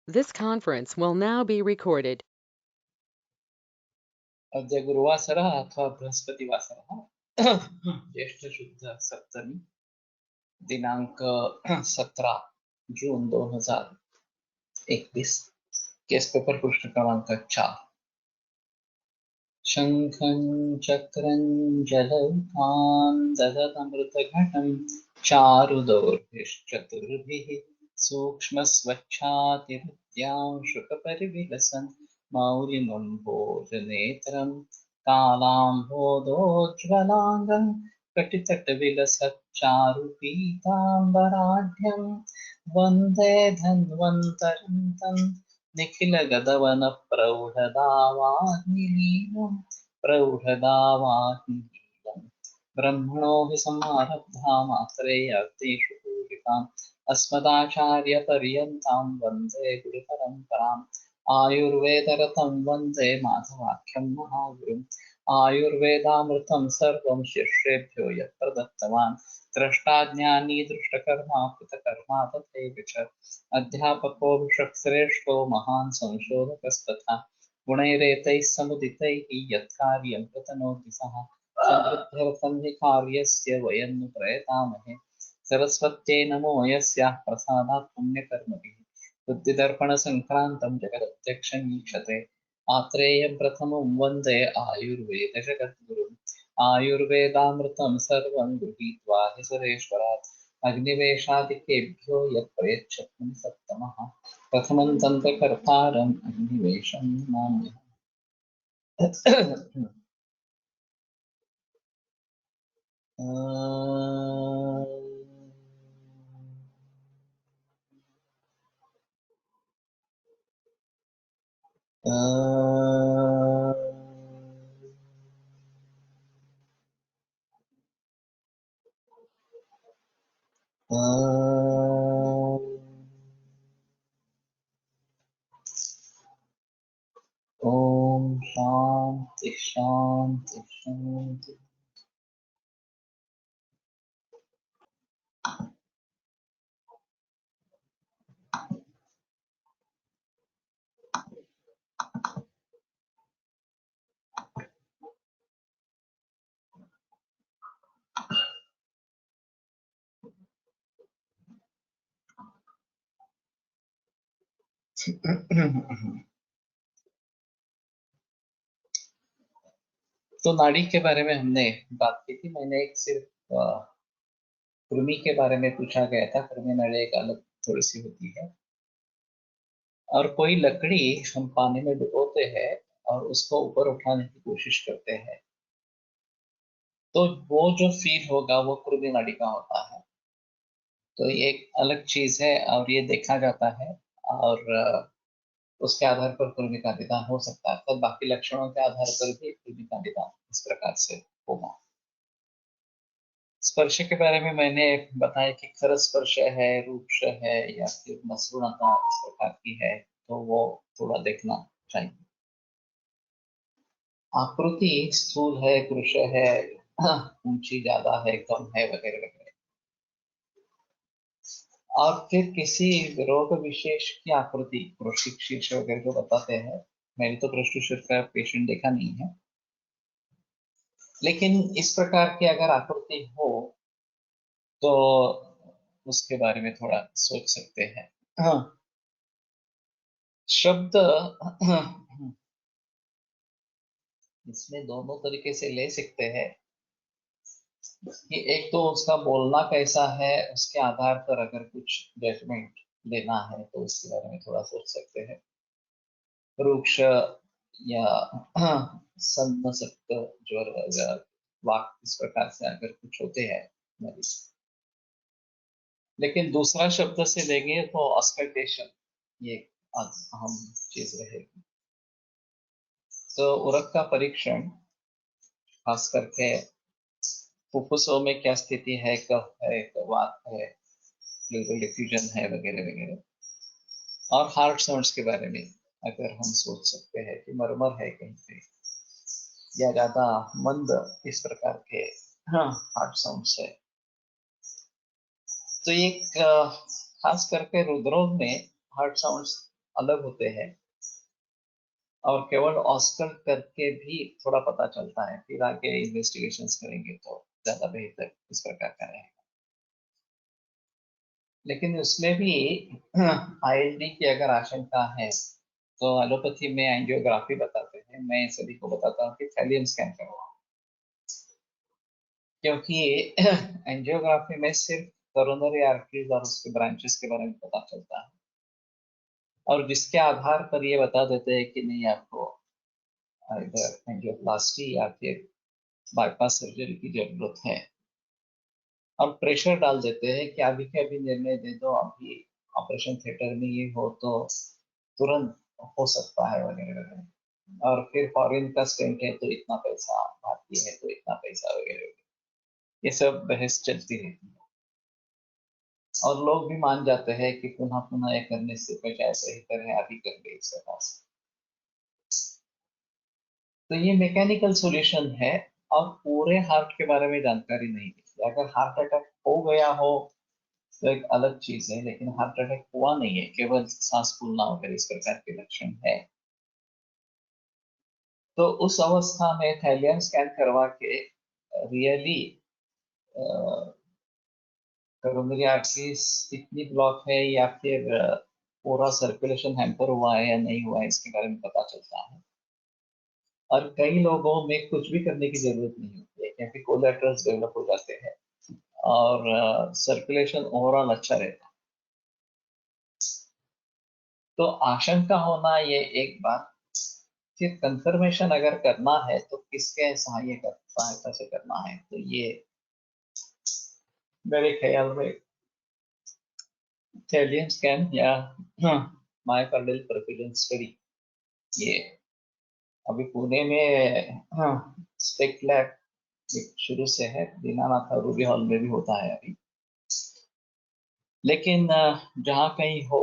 This conference will now be recorded. अद्य गुरुवासरः अथवा बृहस्पतिवासरः ज्येष्ठ शुद्ध सप्तमी दिनांक 17 जून 2021 केस पेपर पृष्ठ क्रमांक 4 शंखं चक्रं जलौकान् ददतमृतघटं चारुदोर्भिश्चतुर्भिः सूक्ष्मस्वच्छातिहृद्यां शुकपरिविलसन् मौलिनं भोजनेत्रं कालाम्भोदोज्ज्वलाङ्गं कटितटविलसच्चारुपीताम्बराढ्यं वन्दे धन्वन्तरं तं निखिलगदवनप्रौढदावाग्निलीनं ब्रह्मणो हि समारब्धा मात्रेयर्तेषु पूजिताम् अस्मदाचार्यपर्यन्तां वन्दे गुरुपरम्पराम् आयुर्वेदरतं वन्दे माधवाख्यं महागुरुम् आयुर्वेदामृतं सर्वं शिष्येभ्यो यः प्रदत्तवान् द्रष्टाज्ञानी दृष्टकर्मा कृतकर्मा तथैव च अध्यापको विषक्श्रेष्ठो महान् संशोधकस्तथा गुणैरेतैः समुदितैः यत्कार्यं प्रतनोति सः समृद्ध्यर्थं हि कार्यस्य वयं नु प्रयतामहे सरस्वत्यै नमो यस्याः प्रसादात् पुण्यकर्मभिः बुद्धिदर्पणसङ्क्रान्तं जगदध्यक्षं ईक्षते आत्रेयं प्रथमं वन्दे आयुर्वेदजगद्गुरुम् आयुर्वेदामृतं सर्वं गृहीत्वा हि सुरेश्वरात् अग्निवेशादिकेभ्यो यत् प्रयच्छति सत्तमः प्रथमं तन्त्रकर्तारम् अग्निवेशं नमाम्यहम्। ओम शांति शांति शांति। तो नाड़ी के बारे में हमने बात की थी। मैंने एक सिर्फ कृमि के बारे में पूछा गया था। कृमि नाड़ी एक अलग थोड़ी सी होती है, और कोई लकड़ी हम पानी में डुबोते हैं और उसको ऊपर उठाने की कोशिश करते हैं, तो वो जो फील होगा वो कृमि नाड़ी का होता है। तो ये एक अलग चीज है और ये देखा जाता है, और उसके आधार पर कृमि का निदान हो सकता है। तो बाकी लक्षणों के आधार पर भी कृमि का निदान इस प्रकार से होगा। स्पर्श के बारे में मैंने बताया कि खर स्पर्श है, रूक्ष है, या फिर मसृणता इस प्रकार की है, तो वो थोड़ा देखना चाहिए। आकृति स्थूल है, कृश है, ऊंची ज्यादा है, कम है, वगैरह वगैरह। और फिर किसी रोग विशेष की आकृति पृष्ठ शीर्ष वगैरह जो बताते हैं, मैंने तो पृष्ठ शीर्ष का पेशेंट देखा नहीं है, लेकिन इस प्रकार की अगर आकृति हो तो उसके बारे में थोड़ा सोच सकते हैं। हाँ, शब्द इसमें दोनों तरीके से ले सकते हैं कि एक तो उसका बोलना कैसा है, उसके आधार पर अगर कुछ जजमेंट लेना है तो उसके बारे में थोड़ा सोच सकते हैं। रुक्ष या सन्नसक्त ज्वर वगैरह वाक इस प्रकार से अगर कुछ होते हैं मरीज। लेकिन दूसरा शब्द से लेंगे तो ऑस्कल्टेशन, ये अहम चीज रहेगी। तो उरक का परीक्षण खास करके फुफ्फुसों में क्या स्थिति है, कफ है, वात है, प्लूरल डिफ्यूजन है, वगैरह वगैरह। और हार्ट साउंड्स के बारे में अगर हम सोच सकते हैं कि मरमर है कहीं पे, या ज्यादा मंद इस प्रकार के हार्ट साउंड्स है, तो ये खास करके रुद्रों में हार्ट साउंड्स अलग होते हैं, और केवल ऑस्कल करके भी थोड़ा पता चलता है, फिर आगे इन्वेस्टिगेशंस करेंगे तो ज्यादा बेहतर इस प्रकार का रहेगा। लेकिन उसमें भी आईएलडी की अगर आशंका है तो एलोपैथी में एंजियोग्राफी बताते हैं। मैं सभी को बताता हूँ कि थैलियम स्कैन करवाओ, क्योंकि एंजियोग्राफी में सिर्फ कोरोनरी आर्टरीज और उसके ब्रांचेस के बारे में पता चलता है, और जिसके आधार पर ये बता देते हैं कि नहीं आपको इधर एंजियोप्लास्टी या फिर बाईपास सर्जरी की जरूरत है, और प्रेशर डाल देते हैं कि अभी के अभी निर्णय दे दो, अभी ऑपरेशन थिएटर में ये हो तो तुरंत हो सकता है वगैरह वगैरह, और फिर फॉरेन का स्टेंट है तो इतना पैसा, भारतीय है तो इतना पैसा वगैरह वगैरह, ये सब बहस चलती रहती है, और लोग भी मान जाते हैं कि पुनः पुनः ये करने से बजाय बेहतर है अभी कर ले इसके पास। तो ये मैकेनिकल सॉल्यूशन है, और पूरे हार्ट के बारे में जानकारी नहीं थी। अगर हार्ट अटैक हो गया हो तो एक अलग चीज है, लेकिन हार्ट अटैक हुआ नहीं है, केवल सांस फूलना वगैरह इस प्रकार के लक्षण है। तो उस अवस्था में थैलियम स्कैन करवा के रियली कोरोनरी आर्टरीज कितनी ब्लॉक है, या फिर पूरा सर्कुलेशन हैम्पर हुआ है या नहीं हुआ है, इसके बारे में पता चलता है। और कई लोगों में कुछ भी करने की जरूरत नहीं होती है, क्योंकि कोलेटरल्स डेवलप हो जाते हैं और सर्कुलेशन ओवरऑल अच्छा रहता है। तो आशंका होना ये एक बात, फिर कंफर्मेशन अगर करना है तो किसके सहायता से करना है, तो ये मेरे ख्याल में थैलियम स्कैन या मायोकार्डियल परफ्यूजन स्टडी, ये अभी पुणे में स्पेक लैब शुरू से है, दीनानाथ और रूबी हॉल में भी होता है अभी। लेकिन जहाँ कहीं हो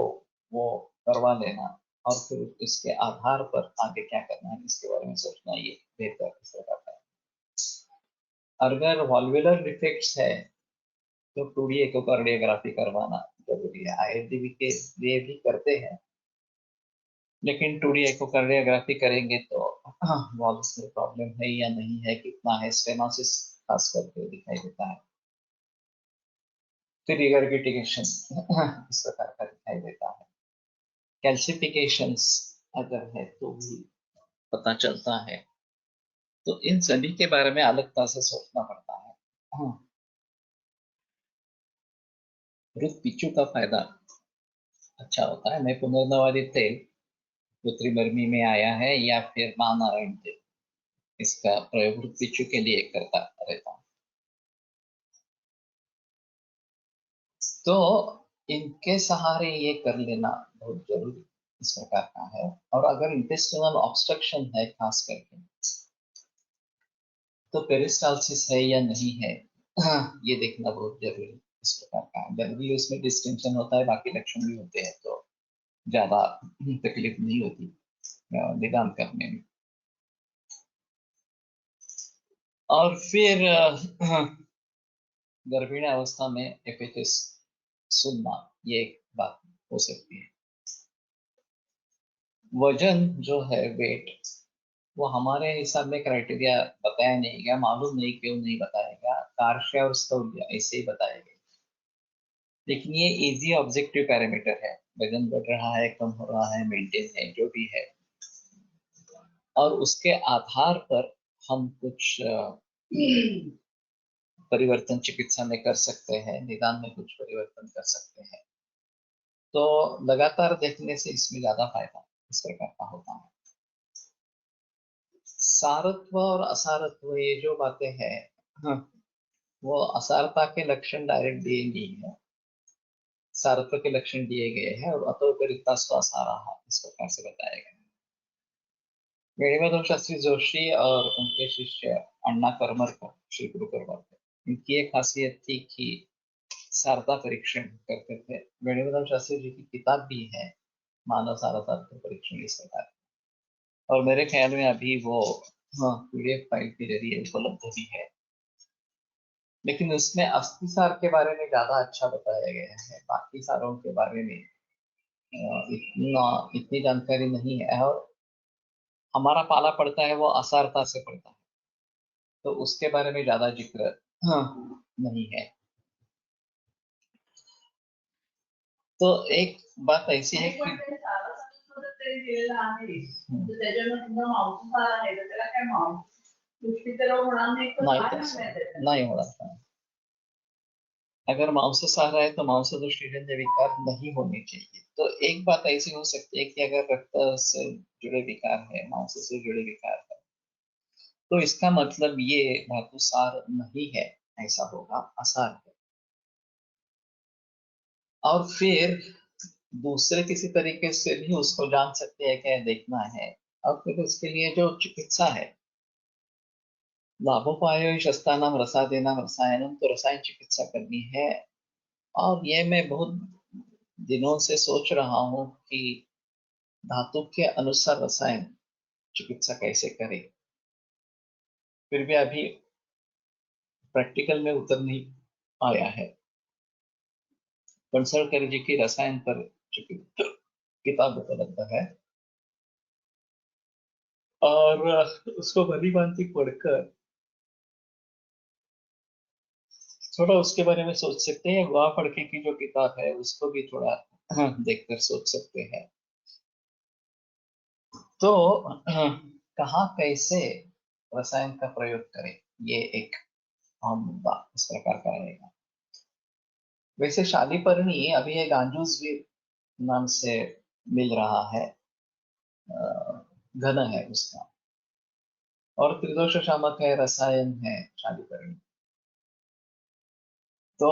वो करवा लेना, और फिर इसके आधार पर आगे क्या करना है इसके बारे में सोचना ये बेहतर इस प्रकार का है। अगर वॉल्वुलर डिफेक्ट्स है तो 2D इकोकार्डियोग्राफी करवाना जरूरी है। आईएलडी के लिए भी करते हैं, लेकिन 2D इकोकार्डियोग्राफी करेंगे तो वॉल्व्स में प्रॉब्लम है या नहीं है, कितना है, स्टेनोसिस खास करके दिखाई देता है, फिर रिगरगिटेशन इस प्रकार का दिखाई देता है, कैल्सिफिकेशंस अगर है तो भी पता चलता है। तो इन सभी के बारे में अलगता से सोचना पड़ता है। रुक पिच्चू का फायदा अच्छा होता है। मैं पुनर्नवादित तेल कृत्रिम गर्मी में आया है या फिर महानारायण तेल, इसका प्रयोग रुक पिच्चू के लिए करता रहता हूँ। तो इनके सहारे ये कर लेना बहुत जरूरी इस प्रकार का है। और अगर इंटेस्टिनल ऑब्स्ट्रक्शन है खास करके, तो पेरिस्टालसिस है या नहीं है, ये देखना बहुत जरूरी इस प्रकार का है। जनरली उसमें डिस्टिंक्शन होता है, बाकी लक्षण भी होते हैं, तो ज्यादा तकलीफ नहीं होती निदान करने में। और फिर गर्भिणी अवस्था में एफएचएस सुनना, ये एक बात हो सकती है। वजन जो है, वेट, वो हमारे हिसाब में क्राइटेरिया बताया नहीं गया, मालूम नहीं क्यों नहीं बताया गया, कार्शिया और स्थौल्य ऐसे ही बताया गया। लेकिन ये इजी ऑब्जेक्टिव पैरामीटर है, वजन बढ़ रहा है, कम हो रहा है, मेंटेन है, जो भी है, और उसके आधार पर हम कुछ परिवर्तन चिकित्सा में कर सकते हैं, निदान में कुछ परिवर्तन कर सकते हैं। तो लगातार देखने से इसमें ज्यादा फायदा इस प्रकार का होता है। सारत्व और असारत्व ये जो बातें हैं, हाँ, वो असारता के लक्षण डायरेक्ट दिए नहीं है, सारत्व के लक्षण दिए गए हैं, और अतोपरिता स्वासारा इस प्रकार से बताया गया है। वेणुमाधव शास्त्री जोशी और उनके शिष्य अण्णा करमरकर, श्री गुरु करमरकर, इनकी एक खासियत थी कि सारता परीक्षण करते थे। वेणुमाधव शास्त्री जी की किताब भी है, मानव सारता परीक्षण इस प्रकार, और मेरे ख्याल में अभी वो पीडीएफ फाइल के जरिए उपलब्ध भी है। लेकिन उसमें अस्थि सार के बारे में ज्यादा अच्छा बताया गया है, बाकी सारों के बारे में इतनी जानकारी नहीं है, और हमारा पाला पड़ता है वो असारता से पड़ता है, तो उसके बारे में ज्यादा जिक्र नहीं है। तो एक बात ऐसी है कि नहीं होना था। अगर मांसाहार है तो मांस दृष्टिजन्य विकार नहीं होने चाहिए। तो एक बात ऐसी हो सकती है कि अगर रक्त से जुड़े विकार है, मांस से जुड़े विकार है, तो इसका मतलब ये धातु सार नहीं है, ऐसा होगा, असार है। और फिर दूसरे किसी तरीके से भी उसको जान सकते हैं, क्या देखना है। और फिर उसके लिए जो चिकित्सा है, लाभोपायो शस्तानाम रसायनाम रसायनम, तो रसायन चिकित्सा करनी है। और ये मैं बहुत दिनों से सोच रहा हूँ कि धातु के अनुसार रसायन चिकित्सा कैसे करें। फिर भी अभी प्रैक्टिकल में उतर नहीं आया है। कंसल्ट जी की रसायन पर किताब उपलब्ध है, और उसको भली भांति पढ़कर थोड़ा उसके बारे में सोच सकते हैं। गुहा फड़के की जो किताब है उसको भी थोड़ा देखकर सोच सकते हैं। तो कहाँ कैसे रसायन का प्रयोग करें, ये एक अहम मुद्दा इस प्रकार का रहेगा। वैसे शालीपर्णी अभी एक गांजूसवीर नाम से मिल रहा है, घन है उसका, और त्रिदोष शामक है, रसायन है शालीपर्णी। तो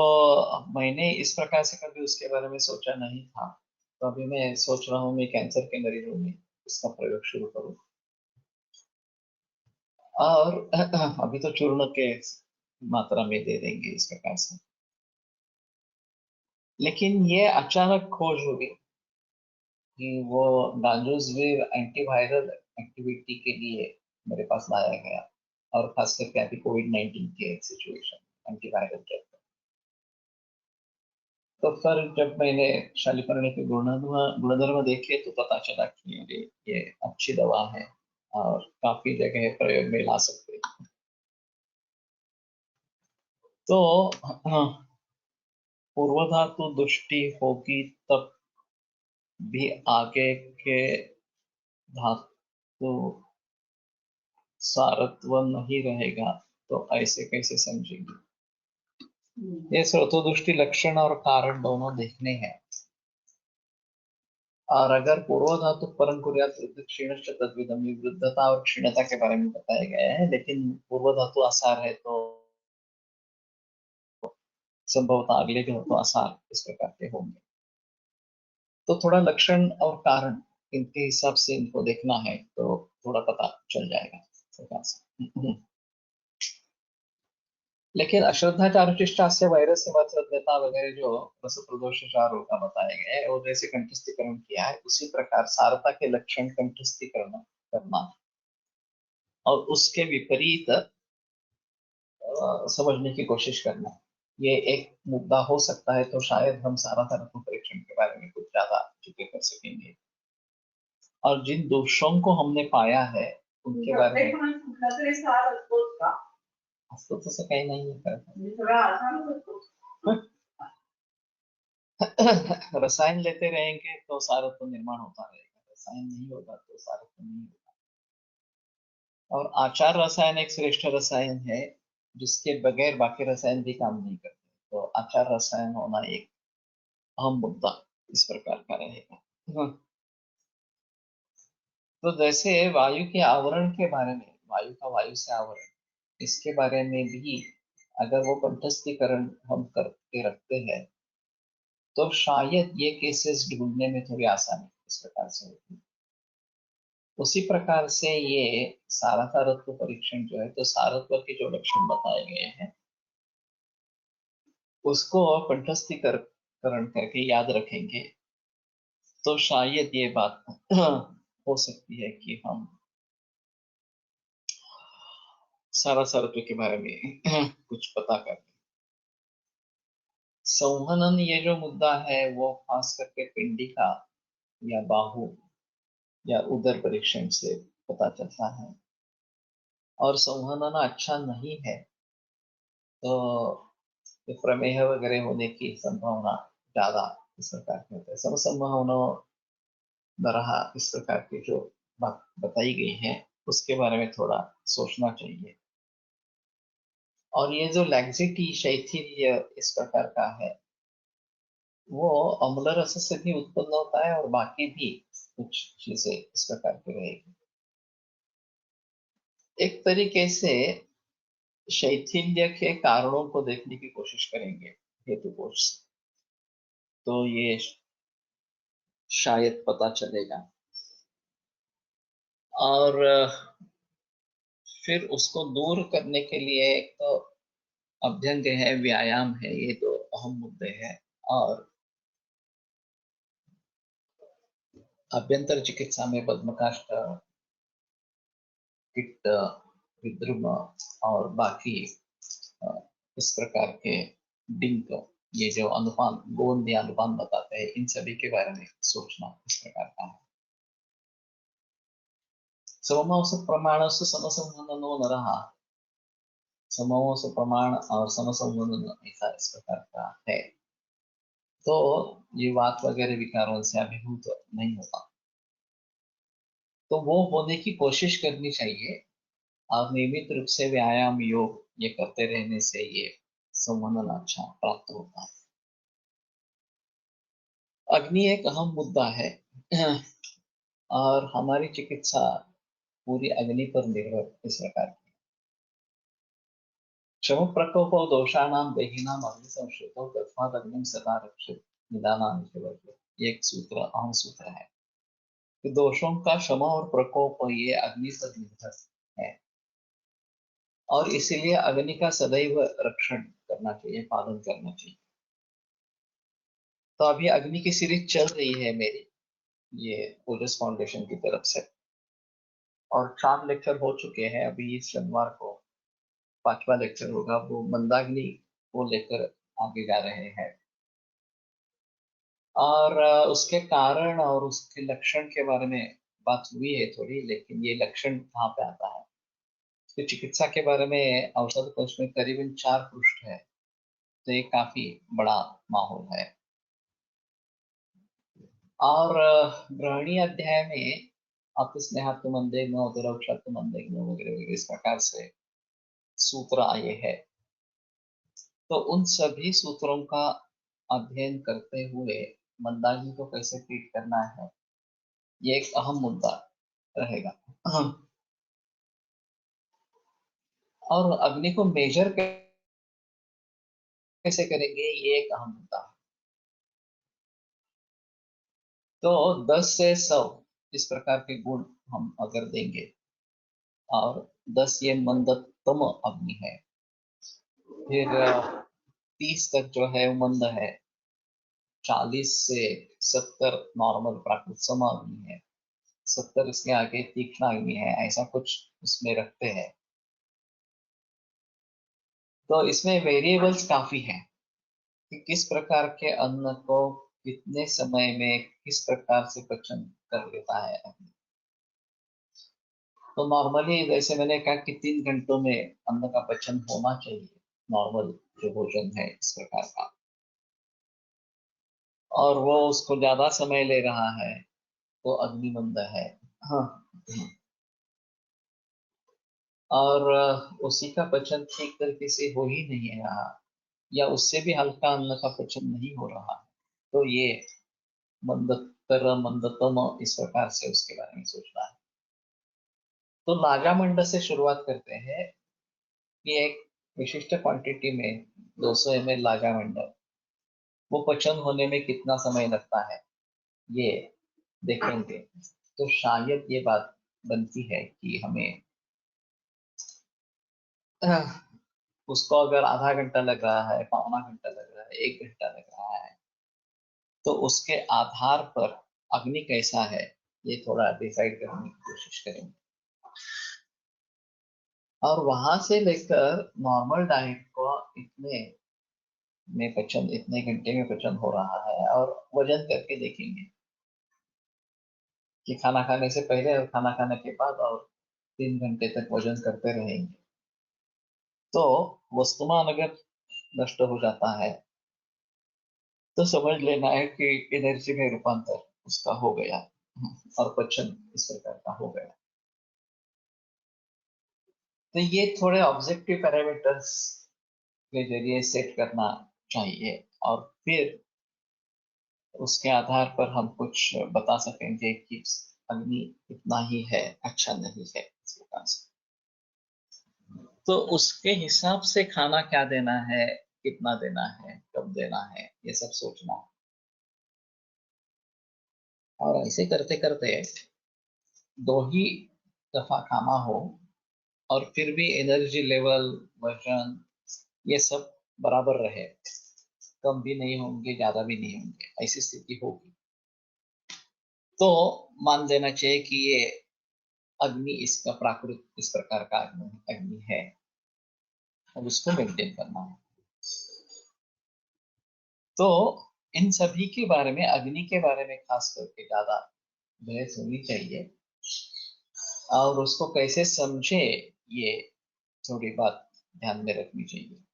मैंने इस प्रकार से कभी उसके बारे में सोचा नहीं था, तो अभी मैं सोच रहा हूँ मैं कैंसर के मरीजों में इसका प्रयोग शुरू करूँ। और अभी तो चूर्ण के मात्रा में दे देंगे इस प्रकार से। लेकिन ये अचानक खोज हुई कि वो डांजोसविर एंटीवायरल एक्टिविटी के लिए मेरे पास लाया गया, और खास करके अभी कोविड-19 के सिचुएशन एंटीवायरल ड्रग। तो फिर जब मैंने शालीपर्णी के गुणधर्म देखे तो पता चला कि ये अच्छी दवा है और काफी जगह प्रयोग में ला सकते हैं। तो हाँ, पूर्वधातु दृष्टि होगी तब भी आगे के धातु सारत्व नहीं रहेगा, तो ऐसे कैसे समझेंगे। ये स्रोतोदृष्टि लक्षण और कारण दोनों देखने हैं। और अगर पूर्व धातु परम कुर्यात वृद्ध क्षीणश्च तद्विधम, वृद्धता और क्षीणता के बारे में बताया गया है, लेकिन पूर्व धातु आसार है तो संभवतः अगले जो धातु आसार इस प्रकार के होंगे। तो थोड़ा लक्षण और कारण इनके हिसाब से इनको देखना है, तो थोड़ा पता चल जाएगा इस प्रकार से। लेकिन अश्रद्धा चारुचिष्टास्य वायरस सेवा श्रद्धता वगैरह जो रस प्रदोष चारों का बताया गया है, और जैसे कंठस्थीकरण किया है उसी प्रकार सारता के लक्षण कंठस्थीकरण करना और उसके विपरीत समझने की कोशिश करना, ये एक मुद्दा हो सकता है। तो शायद हम सारा तत्व परीक्षण के बारे में कुछ ज्यादा जिक्र कर सकेंगे, और जिन दोषों को हमने पाया है उनके बारे में। असतो तसं काही नाही रसायन लेते रहेंगे तो सारत्व निर्माण होता रहेगा, रसायन नहीं होगा तो सारत्व नहीं होगा। और आचार रसायन एक श्रेष्ठ रसायन है जिसके बगैर बाकी रसायन भी काम नहीं करते। तो आचार रसायन होना एक अहम मुद्दा इस प्रकार का रहेगा। तो जैसे वायु के आवरण के बारे में, वायु का वायु से आवरण, इसके बारे में भी अगर वो कंठस्थीकरण हम करके रखते हैं तो शायद ये केसेस ढूंढने में थोड़ी आसानी इस प्रकार से होती है। उसी प्रकार से ये सारत्व परीक्षण जो है, तो सारत्व के जो लक्षण बताए गए हैं उसको कंठस्थीकरण करके याद रखेंगे तो शायद ये बात हो सकती है कि हम सारत्व के बारे में कुछ पता कर लें। संवहनन ये जो मुद्दा है वो खास करके पिंडी का या बाहु या उदर परीक्षण से पता चलता है। और संवहन अच्छा नहीं है तो प्रमेह वगैरह होने की संभावना ज्यादा इस प्रकार की होता है। समसंभावना तरह इस प्रकार की जो बात बताई गई है उसके बारे में थोड़ा सोचना चाहिए। और ये जो लैक्सिटी शैथिल्य इस प्रकार का है वो अम्ल रस से भी उत्पन्न होता है और बाकी भी कुछ चीजें इस प्रकार की रहेगी। एक तरीके से शैथिल्य के कारणों को देखने की कोशिश करेंगे हेतु कोश से, तो ये शायद पता चलेगा। और फिर उसको दूर करने के लिए एक तो अभ्यंग है, व्यायाम है, ये तो अहम मुद्दे हैं। और अभ्यंतर चिकित्सा में पद्मकाष्ठ, पित्त, विद्रुम और बाकी इस प्रकार के डिंक, ये जो अनुपान गोंद या अनुपान बताते हैं, इन सभी के बारे में सोचना इस प्रकार का है। सममांस प्रमाण से समसंबंधनो न रहा, सममांस प्रमाण और समसंबंधन ऐसा इस प्रकार का है तो ये वात वगैरह विकारों से अभिभूत नहीं होता, तो वो होने की कोशिश करनी चाहिए। और नियमित रूप से व्यायाम योग ये करते रहने से ये संवर्धन अच्छा प्राप्त होता है। अग्नि एक अहम मुद्दा है और हमारी चिकित्सा पूरी अग्नि पर निर्भर इस प्रकार की। क्षम प्रकोप दोषाणां देहिनां अग्नि संश्रितो तस्मात् अग्निं सदा रक्षेत् निदानानि च वर्तेते। ये एक सूत्र अहम सूत्र है कि दोषों का क्षमा और प्रकोप ये अग्नि पर निर्भर है और इसीलिए अग्नि का सदैव रक्षण करना चाहिए, पालन करना चाहिए। तो अभी अग्नि की सीरीज चल रही है मेरी, ये ओजस फाउंडेशन की तरफ से, और 4 लेक्चर हो चुके हैं। अभी इस शनिवार को 5वां लेक्चर होगा, वो मंदाग्नि को लेकर आगे जा रहे हैं। और उसके कारण और उसके लक्षण के बारे में बात हुई है थोड़ी, लेकिन ये लक्षण कहाँ पे आता है, तो चिकित्सा के बारे में औषध कोश में करीबन 4 पृष्ठ है, तो ये काफी बड़ा माहौल है। और गृहिणी अध्याय में अपस्नेहात्म मंदेग्न उदरक्षात्म मंदेग्न वगैरह वगैरह इस प्रकार से सूत्र आए हैं। तो उन सभी सूत्रों का अध्ययन करते हुए मंदाग्नि को कैसे ट्रीट करना है ये एक अहम मुद्दा रहेगा। और अग्नि को मेजर कैसे करेंगे ये एक अहम मुद्दा है। तो 10 से 100 इस प्रकार के गुण हम अगर देंगे, और 10 ये मंदतम अग्नि है, फिर 30 तक जो है वो मंद है, 40 से 70 नॉर्मल प्राकृत सम अग्नि है, 70 इसके आगे तीक्ष्ण अग्नि है, ऐसा कुछ इसमें रखते हैं। तो इसमें वेरिएबल्स काफी हैं कि किस प्रकार के अन्न को कितने समय में किस प्रकार से पचन कर लेता है अग्नि। तो नॉर्मली जैसे मैंने कहा कि 3 घंटों में अन्न का पचन होना चाहिए, नॉर्मल जो भोजन है इस प्रकार का, और वो उसको ज्यादा समय ले रहा है तो अग्निमंद है। हाँ। और उसी का पचन ठीक तरीके से हो ही नहीं रहा, या उससे भी हल्का अन्न का पचन नहीं हो रहा, तो ये मंदतर मंदतम इस प्रकार से उसके बारे में सोचना है। तो लागामंड से शुरुआत करते हैं कि एक विशिष्ट क्वांटिटी में 200 ml लागामंड, वो पचन होने में कितना समय लगता है ये देखेंगे। तो शायद ये बात बनती है कि हमें उसको अगर आधा घंटा लग रहा है, पौना घंटा लग रहा है, 1 घंटा लग रहा है, तो उसके आधार पर अग्नि कैसा है ये थोड़ा डिसाइड करने की कोशिश करेंगे। और वहां से लेकर नॉर्मल डाइट को इतने में पचन, इतने घंटे में पचन हो रहा है, और वजन करके देखेंगे कि खाना खाने से पहले और खाना खाने के बाद और 3 घंटे तक वजन करते रहेंगे तो वस्तुमान अगर नष्ट हो जाता है तो समझ लेना है कि एनर्जी में रूपांतर उसका हो गया और पचन इस प्रकार का हो गया। तो ये थोड़े ऑब्जेक्टिव पैरामीटर्स के जरिए सेट करना चाहिए और फिर उसके आधार पर हम कुछ बता सकेंगे कि अग्नि इतना ही है, अच्छा नहीं है इस प्रकार से। तो उसके हिसाब से खाना क्या देना है, कितना देना है, कब देना है, ये सब सोचना है। और ऐसे करते करते 2 ही दफा खाना हो और फिर भी एनर्जी लेवल, वजन, ये सब बराबर रहे, कम भी नहीं होंगे ज्यादा भी नहीं होंगे, ऐसी स्थिति होगी तो मान लेना चाहिए कि ये अग्नि इसका प्राकृत इस प्रकार का अग्नि अग्नि है, अब उसको मेंटेन करना है। तो इन सभी के बारे में, अग्नि के बारे में खास करके ज्यादा बहस होनी चाहिए और उसको कैसे समझे ये थोड़ी बात ध्यान में रखनी चाहिए।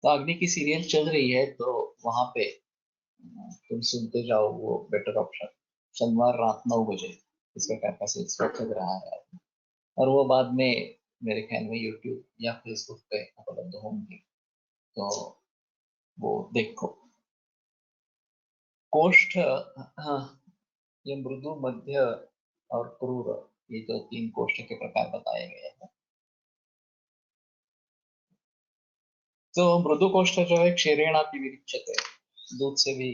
तो अग्नि की सीरियल चल रही है तो वहां पे तुम सुनते जाओ, वो बेटर ऑप्शन। शनिवार रात 9 बजे इस प्रकार का सिलसिला चल रहा है और वो बाद में मेरे ख्याल में यूट्यूब या फेसबुक पे उपलब्ध होंगी तो वो देखो। कोष्ठ, हाँ, ये मृदु, मध्य और क्रूर, ये जो 3 कोष्ठ के प्रकार बताए गए हैं। तो मृदु कोष्ठ जो है क्षीरेणापि विरिच्यते, दूध से भी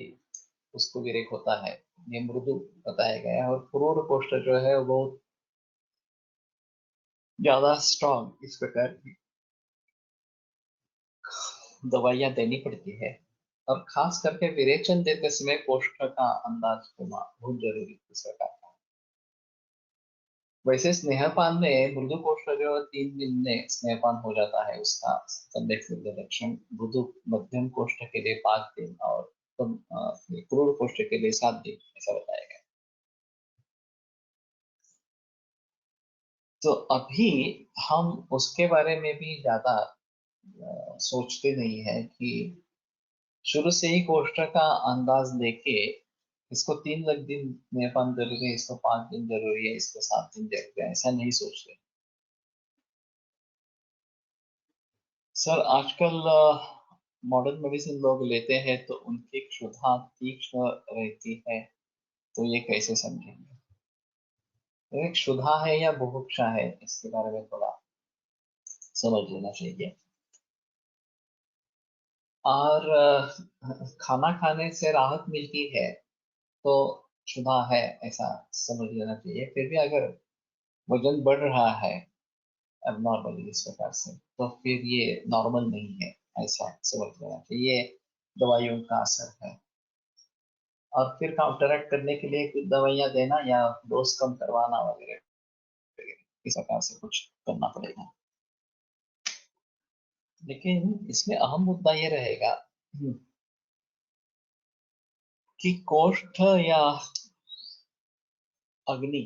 उसको विरेक होता है, ये मृदु बताया गया है। और क्रूर कोष्ठ जो है वो बहुत ज्यादा स्ट्रॉन्ग, इस प्रकार की दवाइयां देनी पड़ती है और खास करके विरेचन देते समय कोष्ठ का अंदाज होना बहुत जरूरी है इस प्रकार का। वैसे स्नेहपान में मृदु कोष्ठ जो 3 दिन में स्नेहपान हो जाता है, उसका सम्यक सिद्ध लक्षण। मृदु मध्यम कोष्ठ के लिए 5 दिन और क्रूर कोष्ठ के लिए 7 दिन, ऐसा बताया गया। तो अभी हम उसके बारे में भी ज्यादा सोचते नहीं है कि शुरू से ही कोष्ठ का अंदाज लेके इसको 3 दिन स्नेहपान जरूरी है, इसको 5 दिन जरूरी है, इसको 7 दिन जरूरी है, ऐसा नहीं सोचते। सर आजकल मॉडर्न मेडिसिन लोग लेते हैं तो उनकी क्षुधा तीक्ष्ण रहती है, तो ये कैसे समझेंगे? ये क्षुधा है या बुभुक्षा है, इसके बारे में थोड़ा समझ लेना चाहिए। और खाना खाने से राहत मिलती है तो क्षुधा है, ऐसा समझ लेना चाहिए। फिर भी अगर वजन बढ़ रहा है नॉर्मली इस प्रकार से तो फिर ये नॉर्मल नहीं है, ऐसा समझ लेना चाहिए, ये दवाइयों का असर है। और फिर काउंटरैक्ट करने के लिए कुछ दवाइयाँ देना या डोज कम करवाना वगैरह इस प्रकार से कुछ करना पड़ेगा। लेकिन इसमें अहम मुद्दा ये रहेगा कि कोष्ठ या अग्नि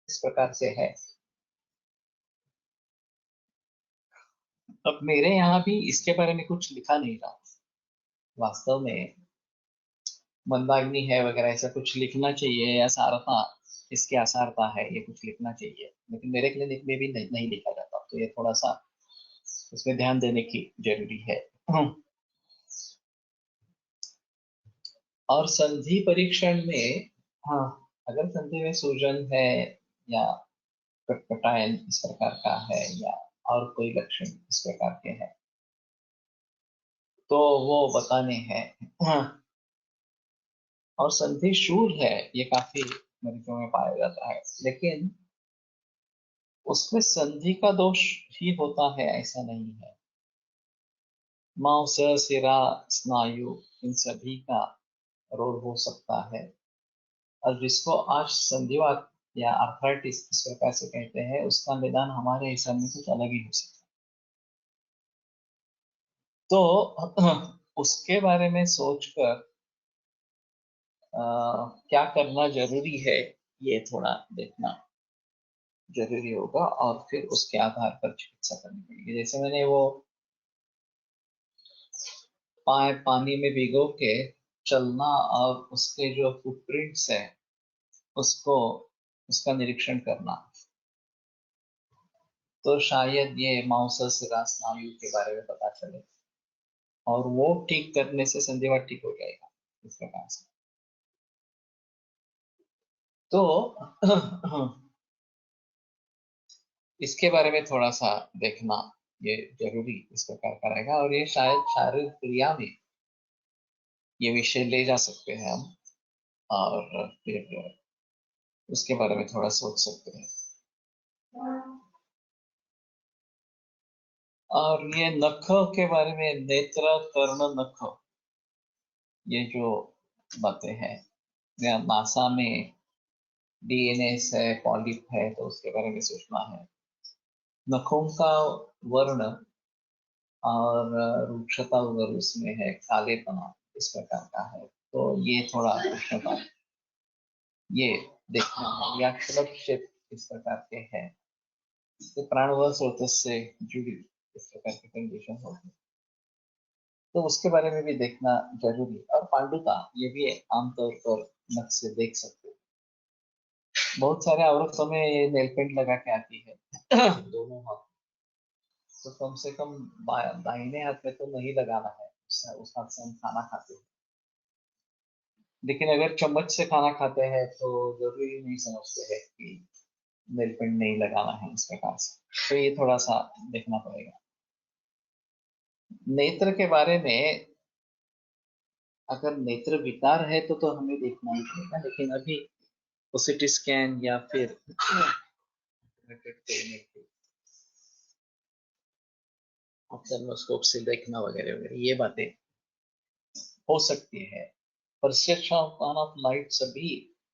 इस प्रकार से है। अब मेरे यहाँ भी इसके बारे में कुछ लिखा नहीं था वास्तव में, मंदाग्नि है वगैरह ऐसा कुछ लिखना चाहिए, या सारता, इसके असारता है, ये कुछ लिखना चाहिए, लेकिन मेरे क्लिनिक में भी नहीं लिखा जाता, तो ये थोड़ा सा इसमें ध्यान देने की जरूरी है। और संधि परीक्षण में, हाँ, अगर संधि में सूजन है या कटकटायन इस प्रकार का है या और कोई लक्षण इस प्रकार के हैं तो वो बताने हैं। हाँ, और संधि शूल है, ये काफी मरीजों में पाया जाता है, लेकिन उसमें संधि का दोष ही होता है ऐसा नहीं है। मांस, सिरा, स्नायु, इन सभी का रोग हो सकता है। और जिसको आज संधिवात या आर्थराइटिस इस प्रकार से कहते हैं, उसका निदान हमारे हिसाब में कुछ अलग ही हो सकता है। तो उसके बारे में सोचकर क्या करना जरूरी है, ये थोड़ा देखना जरूरी होगा, और फिर उसके आधार पर चिकित्सा करनी पड़ेगी। जैसे मैंने वो पानी में भिगो के चलना और उसके जो फुटप्रिंट्स है उसको उसका निरीक्षण करना, तो शायद ये माउसस स्नायु के बारे में पता चले, और वो ठीक करने से संधिवा ठीक हो जाएगा इस प्रकार से। तो इसके बारे में थोड़ा सा देखना ये जरूरी इस प्रकार का रहेगा, और ये शायद शारीरिक क्रिया में ये विषय ले जा सकते हैं हम, और फिर उसके बारे में थोड़ा सोच सकते हैं। और ये नख के बारे में, नेत्र कर्ण नख, ये जो बातें हैं, या नासा में डीएनएस है, पॉलिप है, तो उसके बारे में सोचना है। नखों का वर्ण और रूक्षता अगर उसमें है, कालेपना इस प्रकार का है, तो ये थोड़ा प्रश्न ये देखना है, या क्लब शेप इस प्रकार के हैं, तो प्राणवह स्रोत से जुड़ी इस प्रकार की कंडीशन होगी, तो उसके बारे में भी देखना जरूरी। और पांडुता, ये भी आमतौर पर नख से देख सकते हैं। बहुत सारे औरतों में ये नेल पेंट लगा के आती है दोनों हाथ, तो कम से कम दाहिने हाथ में तो नहीं लगाना है, उस हाथ से हम खाना खाते हैं। लेकिन अगर चम्मच से खाना खाते हैं तो जरूरी नहीं समझते हैं कि नेल पेंट नहीं लगाना है इस प्रकार से, तो ये थोड़ा सा देखना पड़ेगा। नेत्र के बारे में, अगर नेत्र विकार है तो हमें देखना ही पड़ेगा, लेकिन अभी सीटी स्कैन या फिर ऑप्थेल्मोस्कोप से देखना वगैरह वगैरह, ये बातें हो सकती है। प्रत्यक्षानुमान ऑफ लाइट सभी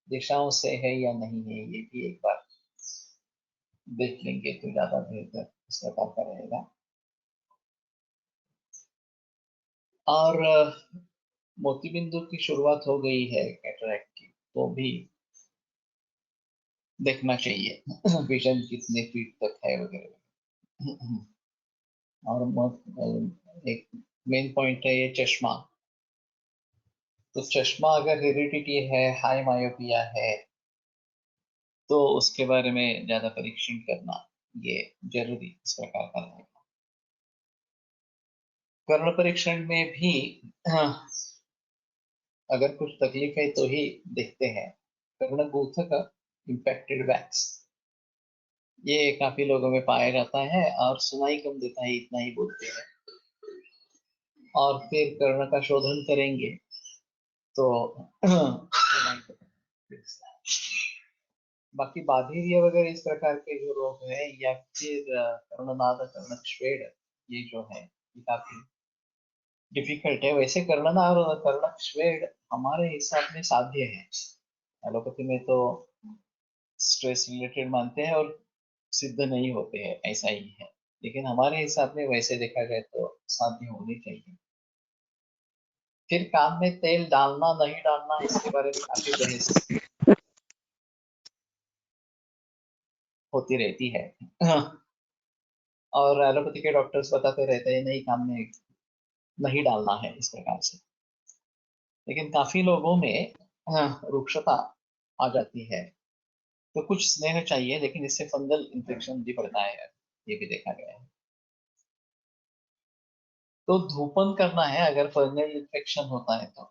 दिशाओं से है या नहीं है, ये भी एक बार देख लेंगे तो ज्यादा बेहतर इस प्रकार का रहेगा। और मोतीबिंदु की शुरुआत हो गई है कैटरैक्ट की, तो भी देखना चाहिए विजन कितने फीट तक है वगैरह। और एक मेन पॉइंट है ये चश्मा, तो चश्मा अगर हेरिडिटी है, हाई मायोपिया है, तो उसके बारे में ज्यादा परीक्षण करना ये जरूरी इस प्रकार का रहेगा। कर्ण परीक्षण में भी अगर कुछ तकलीफ है तो ही देखते हैं। कर्ण गुथक इम्पैक्टेड वैक्स, ये काफी लोगों में पाया जाता है, और सुनाई कम देता है, इतना ही बोलते हैं। और फिर कर्ण का शोधन करेंगे तो बाकी बाधिर्य वगैरह इस प्रकार के जो रोग हैं, या फिर कर्णनाद कर्णश्वेद, ये जो है ये काफी डिफिकल्ट है। वैसे कर्णनाद और कर्णश्वेद हमारे हिसाब में साध्य है, एलोपैथी में तो स्ट्रेस रिलेटेड मानते हैं और सिद्ध नहीं होते हैं, ऐसा ही है। लेकिन हमारे हिसाब में वैसे देखा जाए तो साध्य होनी चाहिए। फिर कान में तेल डालना नहीं डालना, इसके बारे में काफी बहस होती रहती है और एलोपैथी के डॉक्टर्स बताते रहते हैं नहीं, कान में नहीं डालना है इस प्रकार से। लेकिन काफी लोगों में रुक्षता आ जाती है, तो कुछ स्नेह चाहिए, लेकिन इससे फंगल इन्फेक्शन भी बढ़ता है, ये भी देखा गया है। तो धूपन करना है अगर फंगल इन्फेक्शन होता है तो,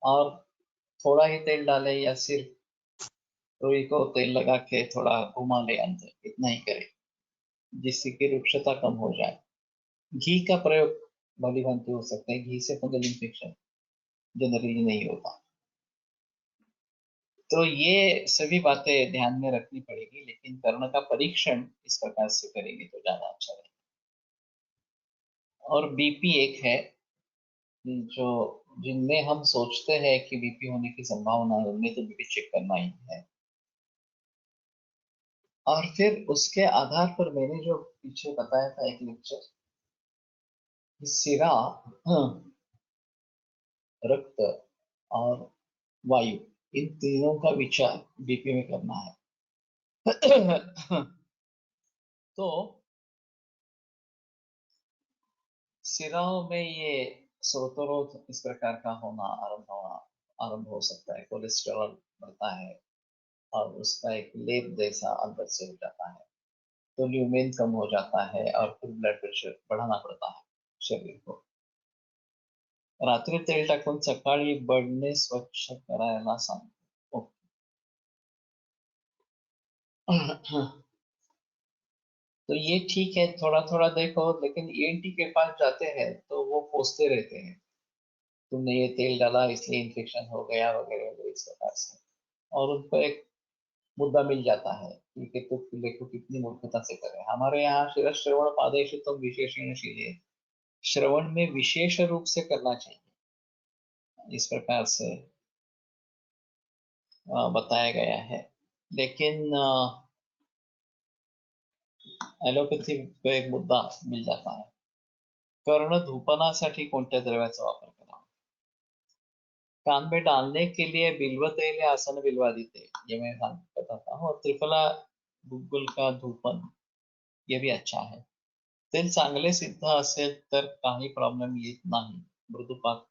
और थोड़ा ही तेल डाले, या सिर्फ रुई को तेल लगा के थोड़ा घुमा ले अंदर, इतना ही करे जिससे कि रुक्षता कम हो जाए। घी का प्रयोग भली भांति हो सकता है, घी से फंगल इन्फेक्शन जनरली नहीं होता। तो ये सभी बातें ध्यान में रखनी पड़ेगी, लेकिन कर्ण का परीक्षण इस प्रकार से करेंगे तो ज्यादा अच्छा रहेगा। और बीपी एक है जो, जिनमें हम सोचते हैं कि बीपी होने की संभावना है, उनमें तो बीपी चेक करना ही है। और फिर उसके आधार पर मैंने जो पीछे बताया था एक लेक्चर, सिरा, रक्त और वायु, इन तीनों का विचार बीपी में करना है। तो सिराओं में ये स्रोतरोध इस प्रकार का आरंभ हो सकता है। कोलेस्ट्रॉल बढ़ता है और उसका एक लेप जैसा अंदर से हो जाता है, तो ल्यूमेन कम हो जाता है और फिर ब्लड प्रेशर बढ़ाना पड़ता है शरीर को। रात्री तेल टाकून सकाळी बडणे स्वच्छ करायला सांगतो। तो ये ठीक है, थोड़ा थोड़ा देखो, लेकिन ईएनटी के पास जाते हैं तो वो कोसते रहते हैं, तुमने ये तेल डाला इसलिए इन्फेक्शन हो गया वगैरह वगैरह इस प्रकार से, और उनको एक मुद्दा मिल जाता है कि तो देखो कितनी मूर्खता से करे। हमारे यहाँ श्रवण पादेश तो विशेषणशील, श्रवण में विशेष रूप से करना चाहिए, इस प्रकार से बताया गया है। लेकिन ॲलोपॅथी को एक मुद्दा मिल जाता है। कर्ण धूपनासाठी कोणत्या द्रव्याचा वापर करावा? कान में डालने के लिए बिल्व तेल या आसन बिल्वादी तेल, ये मैं बताता हूँ। और त्रिफला गुग्गुल का धूपन, ये भी अच्छा है। तेल चांगले सिद्ध असेल तर काही प्रॉब्लेम येत नाही, मृदुपाक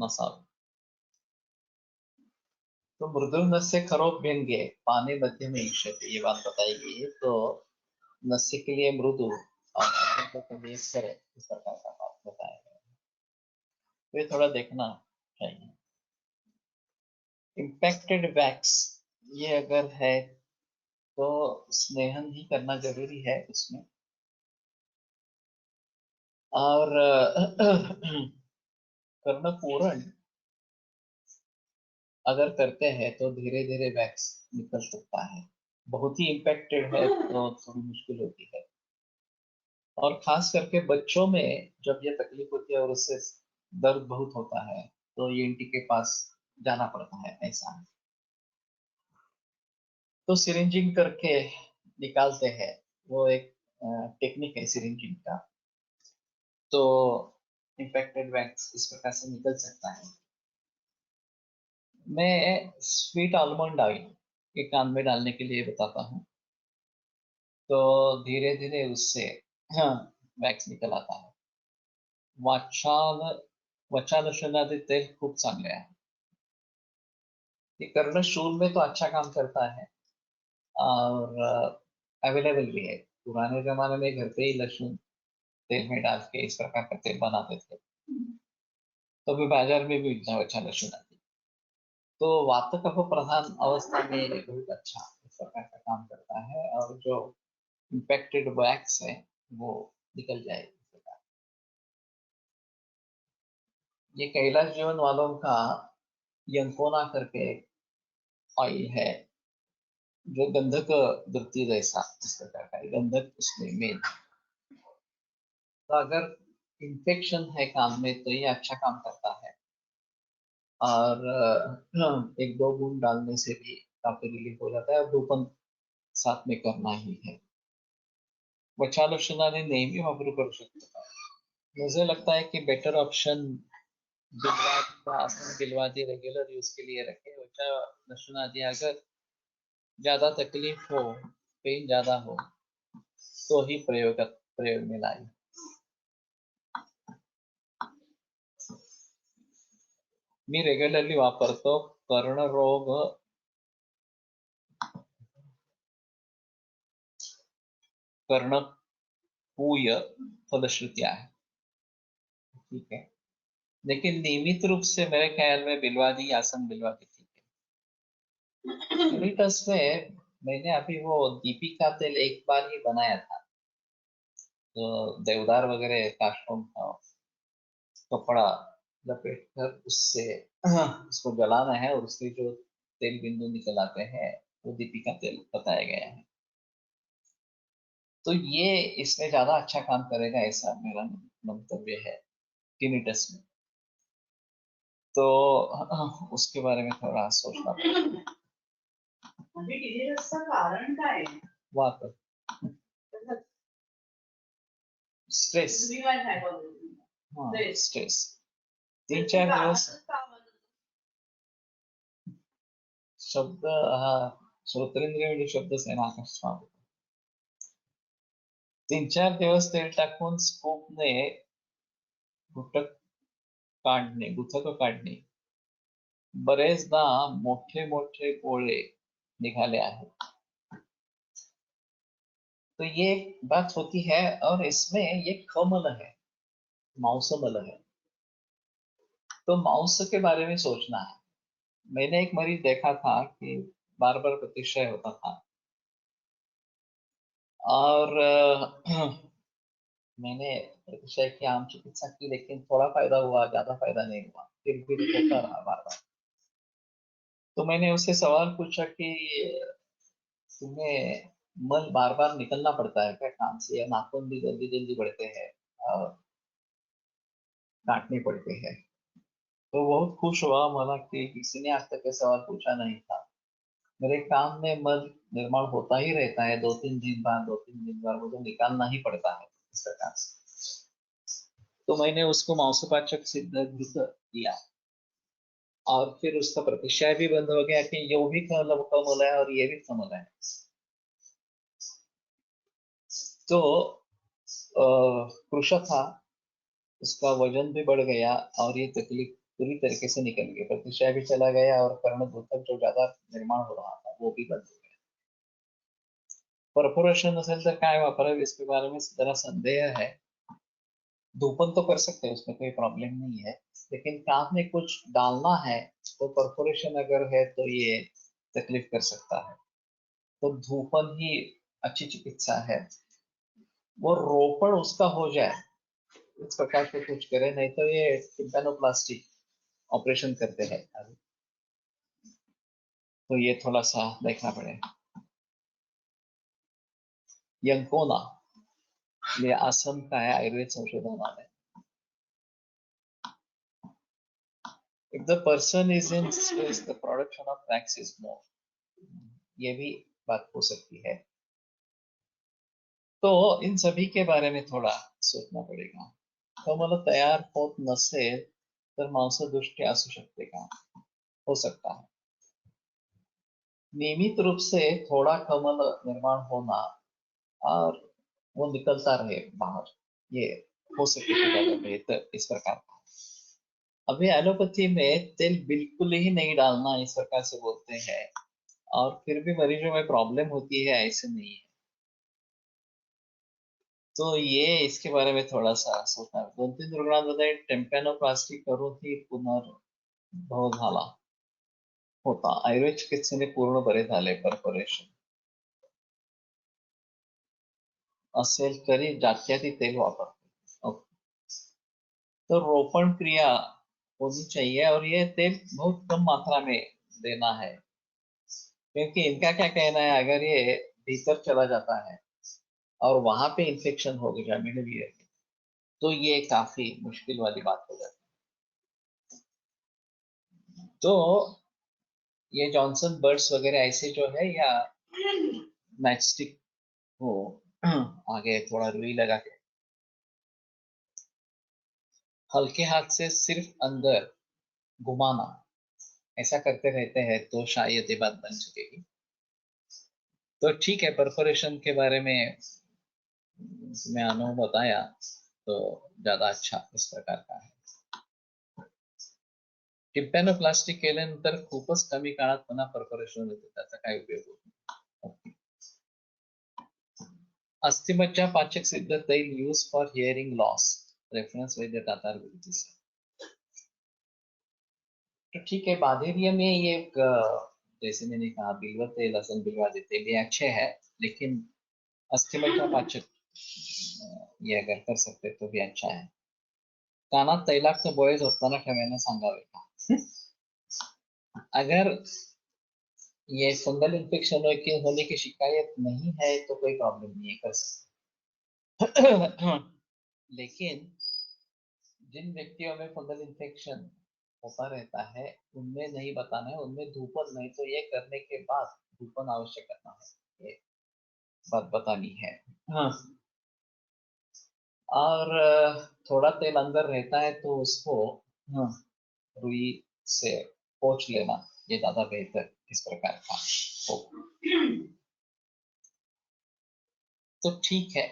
नसावे। तो मृदु नस्य खरोभ्यंगे पाने मध्य में इष्यते, ये बात बताई गई है। तो नस्य के लिए मृदु और के लिए खरे, इस प्रकार का बात बताया गया है, तो ये थोड़ा देखना चाहिए। इम्पैक्टेड वैक्स, ये अगर है तो स्नेहन ही करना जरूरी है उसमें। और कर्णपूरण अगर करते हैं तो धीरे धीरे वैक्स निकल सकता है। बहुत ही इम्पैक्टेड है तो थोड़ी मुश्किल होती है। और खास करके बच्चों में जब ये तकलीफ होती है और उससे दर्द बहुत होता है तो ईएनटी के पास जाना पड़ता है, ऐसा है। तो सिरिंजिंग करके निकालते हैं, वो एक टेक्निक है सिरिंजिंग का। तो इन्फेक्टेड वैक्स इस प्रकार से निकल सकता है। मैं स्वीट आलमंड ऑयल के कान में डालने के लिए बताता हूँ, तो धीरे धीरे उससे हाँ वैक्स निकल आता है। वाचाल वचालशनादि तेल खूप चांगले आहे। ये कर्णशूल में तो अच्छा काम करता है और अवेलेबल भी है। पुराने जमाने में घर पे ही लहसुन तेल में डाल के इस प्रकार का तेल बनाते थे, तो भी बाजार में भी मिलता है अच्छा लहसुन आदि। तो वात कफ प्रधान अवस्था में बहुत अच्छा इस प्रकार का काम करता है, और जो इम्पैक्टेड वैक्स है वो निकल जाए इस प्रकार। ये कैलाश जीवन वालों का यंकोना करके ऑयल है, जो गंधक वृत्ति जैसा इस प्रकार का गंधक उसमें मेन। तो अगर इन्फेक्शन है कान में तो ये अच्छा काम करता है, और एक दो बूंद डालने से भी काफी रिलीफ हो जाता है, और धूपन साथ में करना ही है। वचालोचनाने नेहमी वापरू करू शकतो। मुझे लगता है कि बेटर ऑप्शन आसन बिलवादी रेगुलर यूज के लिए रखे। वचालोचनादि अगर ज्यादा तकलीफ हो, पेन ज्यादा हो, तो ही प्रयोग में लाई। मी रेग्युलरली वापरतो। कर्णरोग कर्णपूय फलश्रुति आहे, ठीक है। लेकिन नियमित रूप से मेरे ख्याल में बिलवादी आसन बिलवादी ठीक है। यूनिटस में मैंने अभी वो दीपिका तेल एक बार ही बनाया था, तो देवदार वगैरह काष्टों का कपड़ा लपेट कर उससे उसको जलाना है, और उसके जो तेल बिंदु निकल आते हैं वो दीपिका तेल बताया गया है। तो ये इसमें ज्यादा अच्छा काम करेगा ऐसा मेरा मंतव्य है टिनिटस में। तो उसके बारे में थोड़ा सोचना पड़ेगा। कारण काय आहे? वात, स्ट्रेस, हाँ स्ट्रेस। 3-4 दिवस शब्द हा श्रोत्रेंद्रिय म्हणजे शब्दच आहे ना, आकाशवाणी. 3-4 दिवस तेल टाकून स्कूपने गुटक गुथक काढणे. बरेचदा मोठे मोठे गोळे निघाले आहेत. तो ये बात होती है और इसमें ये कमल है, मांसमल है. तो मांस के बारे में सोचना है. मैंने एक मरीज देखा था कि बार बार प्रतिशय होता था और मैंने प्रतिशय की आम चिकित्सा की, लेकिन थोड़ा फायदा हुआ, ज्यादा फायदा नहीं हुआ, फिर भी होता रहा बार बार. तो मैंने उससे सवाल पूछा कि तुम्हें मल बार बार निकलना पड़ता है क्या कान से, या नाखून भी जल्दी जल्दी बढ़ते हैं और काटने पड़ते हैं. तो बहुत खुश हुआ मला कि किसी ने आज तक ये सवाल पूछा नहीं था. मेरे कान में मल निर्माण होता ही रहता है, 2-3 दिन बाद मुझे निकालना ही पड़ता है इस प्रकार से. तो मैंने उसको मांसोपाचक सिद्ध घृत दिया और फिर उसका प्रतिशय भी बंद हो गया कि ये भी कम है और ये भी कम है. तो कृषक था, उसका वजन भी बढ़ गया और ये तकलीफ पूरी तरीके से निकल गई. प्रतिशय भी चला गया और कर्णघोटक जो ज्यादा निर्माण हो रहा था वो भी बंद हो गया. परफोरेशन असेल तर काय वापरावे इसके बारे में जरा संदेह है. धूपन तो कर सकते हैं, उसमें कोई प्रॉब्लम नहीं है, लेकिन कान में कुछ डालना है तो परफोरेशन अगर है तो ये तकलीफ कर सकता है. तो धूपन ही अच्छी चिकित्सा है. वो रोपण उसका हो जाए इस प्रकार से कुछ करे, नहीं तो ये टिम्पैनोप्लास्टी ऑपरेशन करते हैं अभी. तो ये थोड़ा सा देखना पड़ेगा. यंकोना ये आसन का है Ayurveda संशोधनालय. If the person is in stress, the production of wax is more. ये भी बात हो सकती है. तो इन सभी के बारे में थोड़ा सोचना पडेगा. कमल तयार होत नसेल तर मांसदुष्टी असू शकते का? हो सकता है. नियमित रूप से थोड़ा कमल निर्माण होना और वो निकलता रहे बाहर, ये हो सके तो ज्यादा बेहतर इस प्रकार का. अभी एलोपैथी में तेल बिल्कुल ही नहीं डालना इस प्रकार से बोलते हैं और फिर भी मरीजों में प्रॉब्लम होती है, ऐसे नहीं है. तो ये इसके बारे में थोड़ा सा सोचना. 2-3 रुग्णांमध्ये टेम्पॅनोप्लास्टी करून ही पुनर्भव झाला होता. आयुर्वेद चिकित्सेने पूर्ण बरे झाले. परफोरेशन असेल तरी जात्याती तेल वापरते. ओके. तो रोपण क्रिया होनी चाहिए और ये तेल बहुत कम मात्रा में देना है, क्योंकि इनका क्या कहना है, अगर ये भीतर चला जाता है और वहां पे इंफेक्शन हो गया मिड ईयर, तो ये काफी मुश्किल वाली बात हो जाती है. तो ये जॉनसन बर्ड्स वगैरह ऐसे जो है, या मैचस्टिक हो आगे थोड़ा रुई लगा के हल्के हाथ से सिर्फ अंदर घुमाना, ऐसा करते रहते हैं तो शायद ये बात बन सकेगी. तो ठीक है, परफोरेशन के बारे में मैं अनुभव बताया तो ज्यादा अच्छा इस प्रकार का है. टिम्पॅनोप्लास्टी केल्यानंतर खूपच कमी काळात पुन्हा परफोरेशन होते, त्याचा काय उपयोग होत नाही. अस्थिमज्जा पाचक सिद्ध तैल use for hearing loss. Reference वैद्य दातार विरुद्ध से. तो ठीक है, बाधेरिया में ये जैसे मैंने कहा बिल्वा तेल, लसन बिल्वा तेल ये अच्छे है, लेकिन अस्थिमज्जा पाचक ये अगर कर सकते तो भी अच्छा है. कानात तैलाक्त बोळे झोपताना ठेवायला सांगावे का? अगर ये फंगल इन्फेक्शन होने की शिकायत नहीं है तो कोई प्रॉब्लम नहीं है, कर सकते. लेकिन जिन व्यक्तियों में फंगल इन्फेक्शन होता रहता है उनमें नहीं बताना है, उनमें धूपन नहीं तो ये करने के बाद धूपन अवश्य करना है, ये बात बतानी है. हाँ. और थोड़ा तेल अंदर रहता है तो उसको हाँ रुई से पोंछ लेना. ये ज्यादा बेहतर इस प्रकार का हो। तो ठीक है,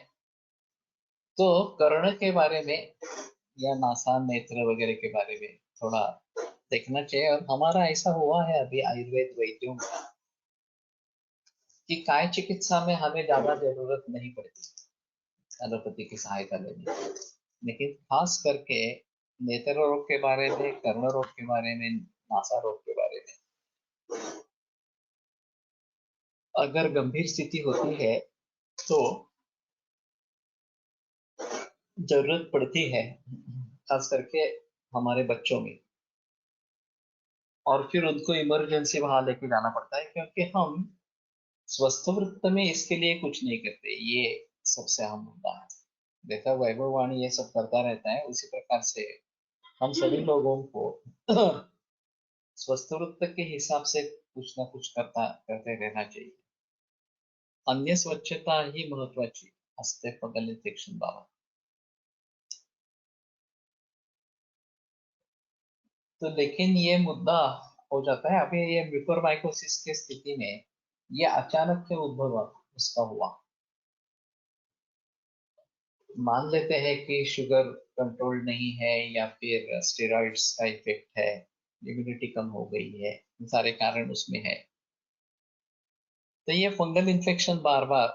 तो कर्ण के बारे में या नासा नेत्र वगैरह के बारे में थोड़ा देखना चाहिए। और हमारा ऐसा हुआ है अभी आयुर्वेद वैद्यों में कि काय चिकित्सा में हमें ज्यादा जरूरत नहीं पड़ती एलोपैथी की सहायता लेने की, लेकिन खास करके नेत्र रोग के बारे में, कर्ण रोग के बारे में, नासा रोग के बारे में अगर गंभीर स्थिति होती है तो जरूरत पड़ती है, खास करके हमारे बच्चों में। और फिर उनको इमरजेंसी वहां लेके जाना पड़ता है, क्योंकि हम स्वस्थ वृत्त में इसके लिए कुछ नहीं करते। ये सबसे अहम मुद्दा है। देखा, वैभव वाणी ये सब करता रहता है, उसी प्रकार से हम सभी लोगों को स्वस्थ वृत्त के हिसाब से कुछ ना कुछ करते रहना चाहिए. अन्य स्वच्छता ही महत्वाची असते फंगल इन्फेक्शन बाबत. तो लेकिन ये मुद्दा हो जाता है अभी ये म्यूकोरमाइकोसिस की स्थिति में, ये अचानक के उद्भव उसका हुआ. मान लेते हैं कि शुगर कंट्रोल नहीं है या फिर स्टेरॉइड्स का इफेक्ट है, इम्यूनिटी कम हो गई है, सारे कारण उसमें है. तो ये फंगल इन्फेक्शन बार बार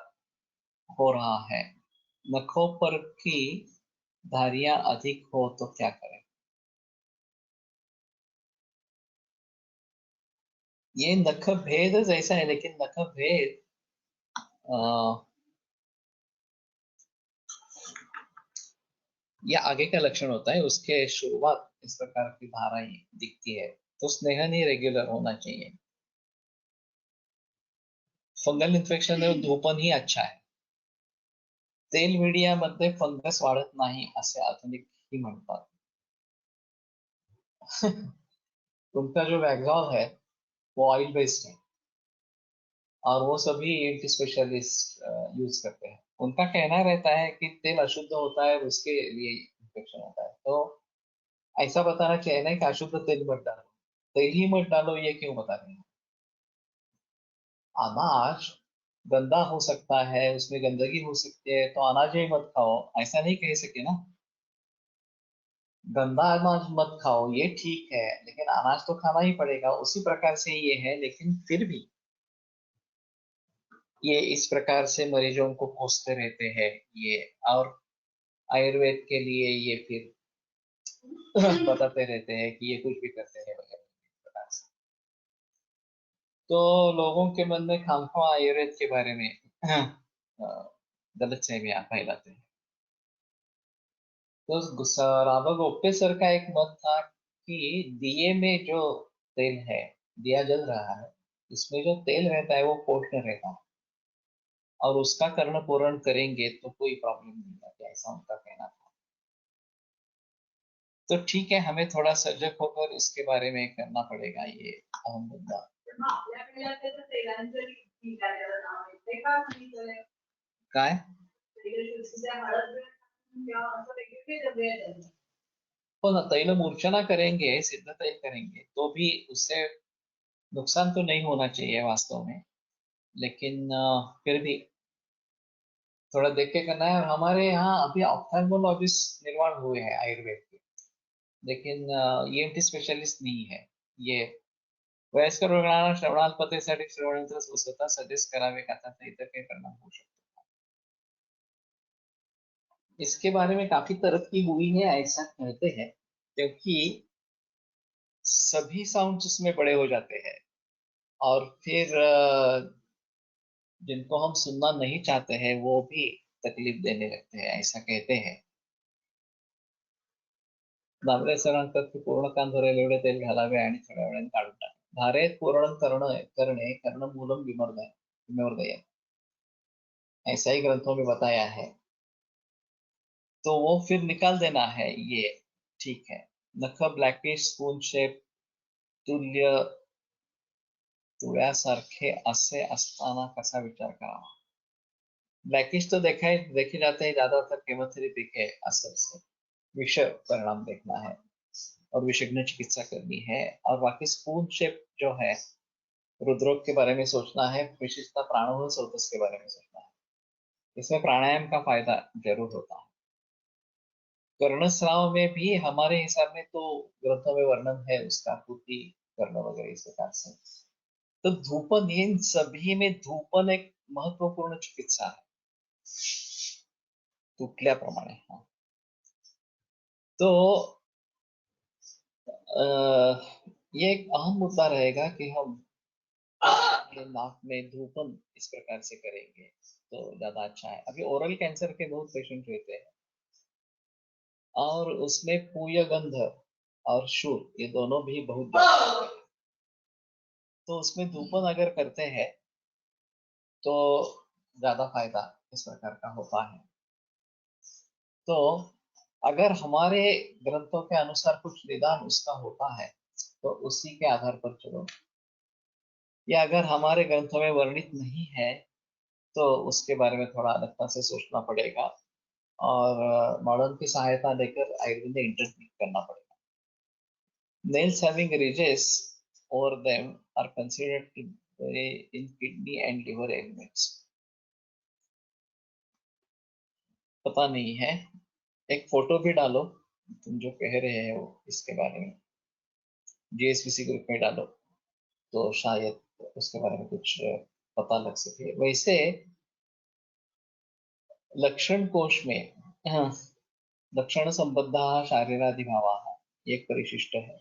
हो रहा है. नखों पर की धारियां अधिक हो तो क्या करें? ये नख भेद जैसा है, लेकिन नख भेद ये आगे का लक्षण होता है. उसके शुरुआत इस प्रकार की धाराएं दिखती है तो स्नेहन ही रेग्युलर होना चाहिए. फंगल इन्फेक्शन में धूपन ही अच्छा आहे. तेल मीडियामध्ये फंगस वाढत नाही असे आधुनिक ही म्हणतात. उनका जो वैक्सॉल है वो ऑयल बेस्ड है और वो सभी एंटी स्पेशलिस्ट यूज करते हैं. उनका कहना रहता है कि तेल अशुद्ध होता है, उसके लिए इन्फेक्शन होता है. तो ऐसा बताना चाहिए ना कि अशुद्ध तेल मत डालो, तेल ही मत डालो, ये क्यों बता रहे हैं? अनाज गंदा हो सकता है, उसमें गंदगी हो सकती है, तो अनाज ही मत खाओ ऐसा नहीं कह सके ना. गंदा अनाज मत खाओ ये ठीक है, लेकिन अनाज तो खाना ही पड़ेगा. उसी प्रकार से ये है, लेकिन फिर भी ये इस प्रकार से मरीजों को कोसते रहते हैं ये. और आयुर्वेद के लिए ये फिर बताते रहते हैं कि ये कुछ भी करते हैं वगैरह इस प्रकार से. तो लोगों के मन में खामखा आयुर्वेद के बारे में गलत फहमियां फैलाते हैं. तो राधा गोप्ते सर का एक मत था कि दिए में जो तेल है, दिया जल रहा है, इसमें जो तेल रहता है वो पोषण रहता है और उसका कर्ण पूर्ण करेंगे तो कोई प्रॉब्लम नहीं आती, ऐसा उनका कहना था. तो ठीक है, हमें थोड़ा सजग होकर इसके बारे में करना पड़ेगा, ये अहम मुद्दा. काय हो ना, तैल मूर्छना करेंगे, सिद्ध तैल करेंगे तो भी उससे नुकसान तो नहीं होना चाहिए वास्तव में. लेकिन फिर भी थोड़ा देख के करना है. और हमारे यहाँ अभी ऑप्थेल्मोलॉजिस्ट निर्माण हुए हैं आयुर्वेद के, लेकिन ईएनटी स्पेशलिस्ट नहीं है. ये वयस्कर रुग्णांना श्रवणाल्पतेसाठी श्रवणयंत्र स्वतः सजेस्ट करावे का था, इतर काही परिणाम होऊ शकतो. इसके बारे में काफी तरक्की हुई है ऐसा कहते हैं, क्योंकि सभी साउंड्स उसमें बड़े हो जाते हैं और फिर जिनको हम सुनना नहीं चाहते हैं वो भी तकलीफ देने लगते हैं, ऐसा कहते हैं. दामले सरांकडे पूर्ण कान धरेल एवढे तेल घालावे आणि थोड्या वेळाने काढून टाकावे. धारेत पूर्ण करणे कर्णमूलम विमर्दय, ऐसा ही ग्रंथों में बताया है. तो वो फिर निकाल देना है ये. ठीक है. नख ब्लॅकिश स्पून शेप तुल्य तुळ्यासारखे असे असताना कसा विचार करावा? ब्लैकिश तो देखे जाते हैं ज्यादातर केमोथेरेपी के असर से. विषय परिणाम देखना है और विशेषज्ञ चिकित्सा करनी है. और बाकी स्पून शेप जो है रुद्रोग के बारे में सोचना है, विशेषतः प्राणोह स्रोतस के बारे में सोचना है। इसमें प्राणायाम का फायदा जरूर होता है। कर्णस्राव में भी हमारे हिसाब में तो ग्रंथों में वर्णन है उसका, पूर्ति कर्ण वगैरह इस प्रकार से। तो धूपन, इन सभी में धूपन एक महत्वपूर्ण चिकित्सा है तुटल्याप्रमाणे। हाँ, तो ये एक अहम मुद्दा रहेगा कि हम ये नाक में धूपन इस प्रकार से करेंगे तो ज्यादा अच्छा है। अभी ओरल कैंसर के बहुत पेशेंट रहते हैं और उसमें पूय गंध और शूल ये दोनों भी बहुत ज्यादा होते हैं। तो उसमें धूपन अगर करते हैं तो ज्यादा फायदा इस प्रकार का होता है। तो अगर हमारे ग्रंथों के अनुसार कुछ निदान उसका होता है तो उसी के आधार पर चलो, या अगर हमारे ग्रंथों में वर्णित नहीं है तो उसके बारे में थोड़ा अलगता से सोचना पड़ेगा और मॉडर्न की सहायता लेकर आयुर्वेद में इंटरप्रीट करना पड़ेगा। Nails having ridges over them are considered to be in kidney and liver ailments. पता नहीं है, एक फोटो भी डालो तुम जो कह रहे हो इसके बारे में, जीएसपीसी ग्रुप में डालो तो शायद उसके बारे में कुछ पता लग सके। वैसे लक्षण कोश में हाँ, लक्षण संबद्ध शारीरादिभाव एक परिशिष्ट है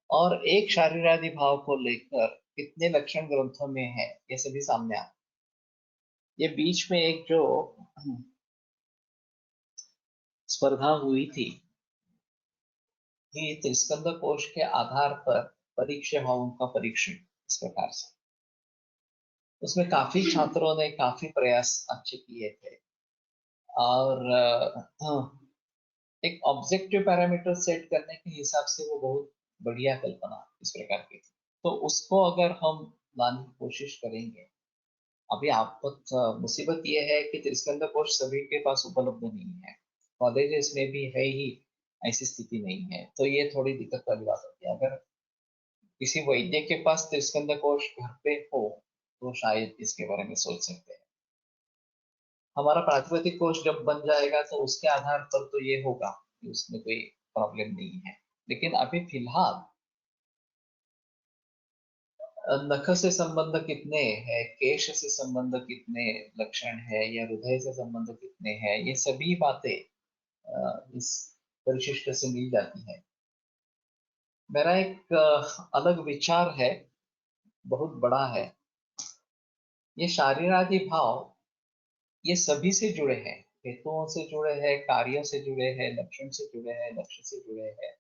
और एक शारीरादि भाव को लेकर कितने लक्षण ग्रंथों में है ये सभी सामने आ। ये बीच में एक जो स्पर्धा हुई थी कि त्रिस्कंद कोश के आधार पर परीक्षा भावों का परीक्षण इस प्रकार से, उसमें काफी छात्रों ने काफी प्रयास अच्छे किए थे और एक ऑब्जेक्टिव पैरामीटर सेट करने के हिसाब से वो बहुत बढ़िया कल्पना इस प्रकार की थी। तो उसको अगर हम लाने की कोशिश करेंगे, अभी आपको मुसीबत ये है कि त्रिस्कंद कोश सभी के पास उपलब्ध नहीं है, कॉलेजेस में भी है ही ऐसी स्थिति नहीं है, तो ये थोड़ी दिक्कत वाली बात होती है। अगर किसी वैद्य के पास त्रिस्कंद कोश घर पे हो तो शायद इसके बारे में सोच सकते हैं। हमारा प्राकृतिक कोश जब बन जाएगा तो उसके आधार पर तो ये होगा कि उसमें कोई प्रॉब्लम नहीं है, लेकिन अभी फिलहाल नख से संबंध कितने हैं, केश से संबंध कितने लक्षण है या हृदय से संबंध कितने हैं, ये सभी बातें इस परिशिष्ट से मिल जाती है। मेरा एक अलग विचार है, बहुत बड़ा है। ये शारीरादि भाव ये सभी से जुड़े हैं, हेतुओं से जुड़े हैं, कार्यों से जुड़े हैं, लक्षण से जुड़े हैं, लक्ष्य से जुड़े हैं,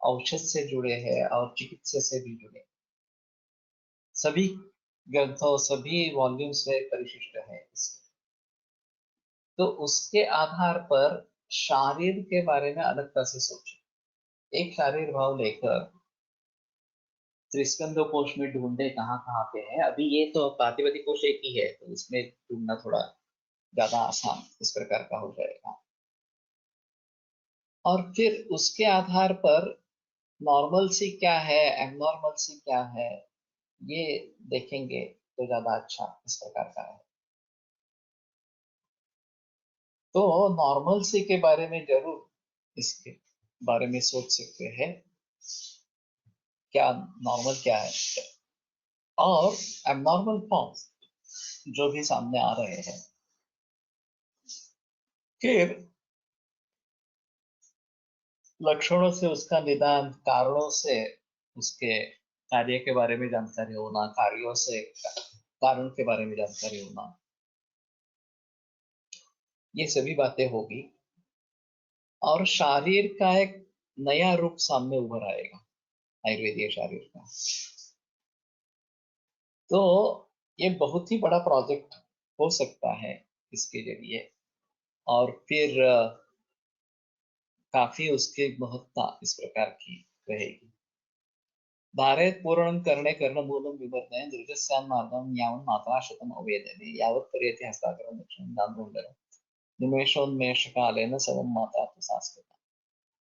औषध से जुड़े हैं और चिकित्सा से भी जुड़े। सभी ग्रंथों सभी वॉल्यूम्स में परिशिष्ट है इसके। तो उसके आधार पर शारीर के बारे में अलगता से सोचें। एक शारीर भाव लेकर त्रिस्कंद कोश में ढूंढे कहाँ कहाँ पे है। अभी ये तो प्रातिपदिक कोश एक ही है तो इसमें ढूंढना थोड़ा ज्यादा आसान इस प्रकार का हो जाएगा और फिर उसके आधार पर नॉर्मल सी क्या है, एबनॉर्मल सी क्या है, ये देखेंगे तो ज्यादा अच्छा इस प्रकार का है। तो नॉर्मल सी के बारे में जरूर इसके बारे में सोच सकते हैं, क्या नॉर्मल क्या है और एबनॉर्मल फॉर्म जो भी सामने आ रहे हैं। फिर लक्षणों से उसका निदान, कारणों से उसके कार्य के बारे में जानकारी होना, कार्यों से कारण के बारे में जानकारी होना, ये सभी बातें होगी और शारीर का एक नया रूप सामने उभर आएगा आयुर्वेदीय शारीर का। तो ये बहुत ही बड़ा प्रोजेक्ट हो सकता है इसके जरिए और फिर काफी उसकी महत्ता इस प्रकार की रहेगी। धारेत पूर्ण करणे कर्णमूलं विवर्धने दुर्गस्यान् मार्गं यावन् मात्राशतम् अवेदने यावत् पर्यते हस्ताग्रं दक्षिणं दानवन्दनं निमेषोन्मेषकालेन सर्वं मात्रा तु संस्कृता।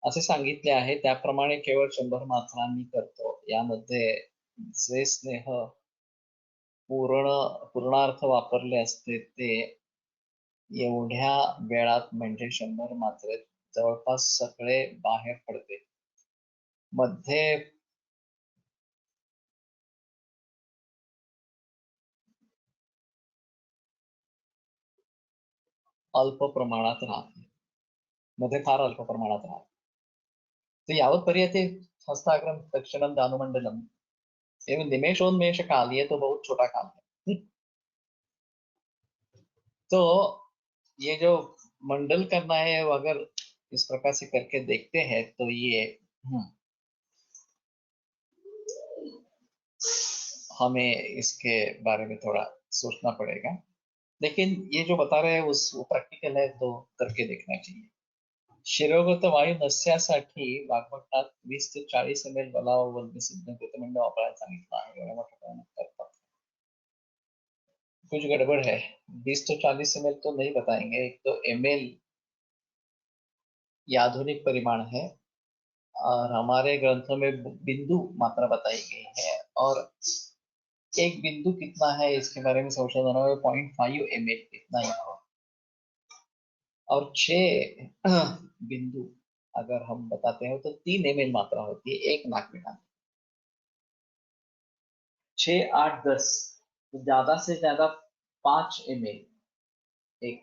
असे सांगितले आहे त्याप्रमाणे केवळ 100 मात्रा मी करतो. यामध्ये जे स्नेह पूर्णार्थ वापरले असते ते एवढ्या वेळात म्हणजे 100 मात्रेत जवळपास सगळे बाहेर पडते. मध्ये अल्प प्रमाणात राहते. मध्ये फार अल्प प्रमाणात राहते. तर यावत पर्यते हस्ताग्रम दक्षिणम दानुमंडलम एवं निमेषोन्मेष काल, ये तो बहुत छोटा काल है। तो ये जो मंडल करना है वो अगर इस प्रकार से करके देखते हैं तो ये हमें इसके बारे में थोड़ा सोचना पड़ेगा, लेकिन ये जो बता रहे हैं वो प्रैक्टिकल है तो करके देखना चाहिए। शिरोगत वायू नसण्यासाठी वाघमटात 20 ते 40 ml बलावल सिद्ध कृतमंड वापरायला सांगितलं आहे। एवढ्या मोठ्या प्रमाणात करतात, कुछ गड़बड़ है। 20 तो 40 ml तो नहीं बताएंगे, एक तो ml ये आधुनिक परिमाण है और हमारे ग्रंथों में बिंदु मात्रा बताई गई है, और एक बिंदु कितना है इसके बारे में संशोधन में 0.5 ml इतना ही है, और 6 बिंदु अगर हम बताते हैं तो 3 ml मात्रा होती है एक नाक में डालने। 6, 8, 10 तो ज्यादा से ज्यादा 5 ml एक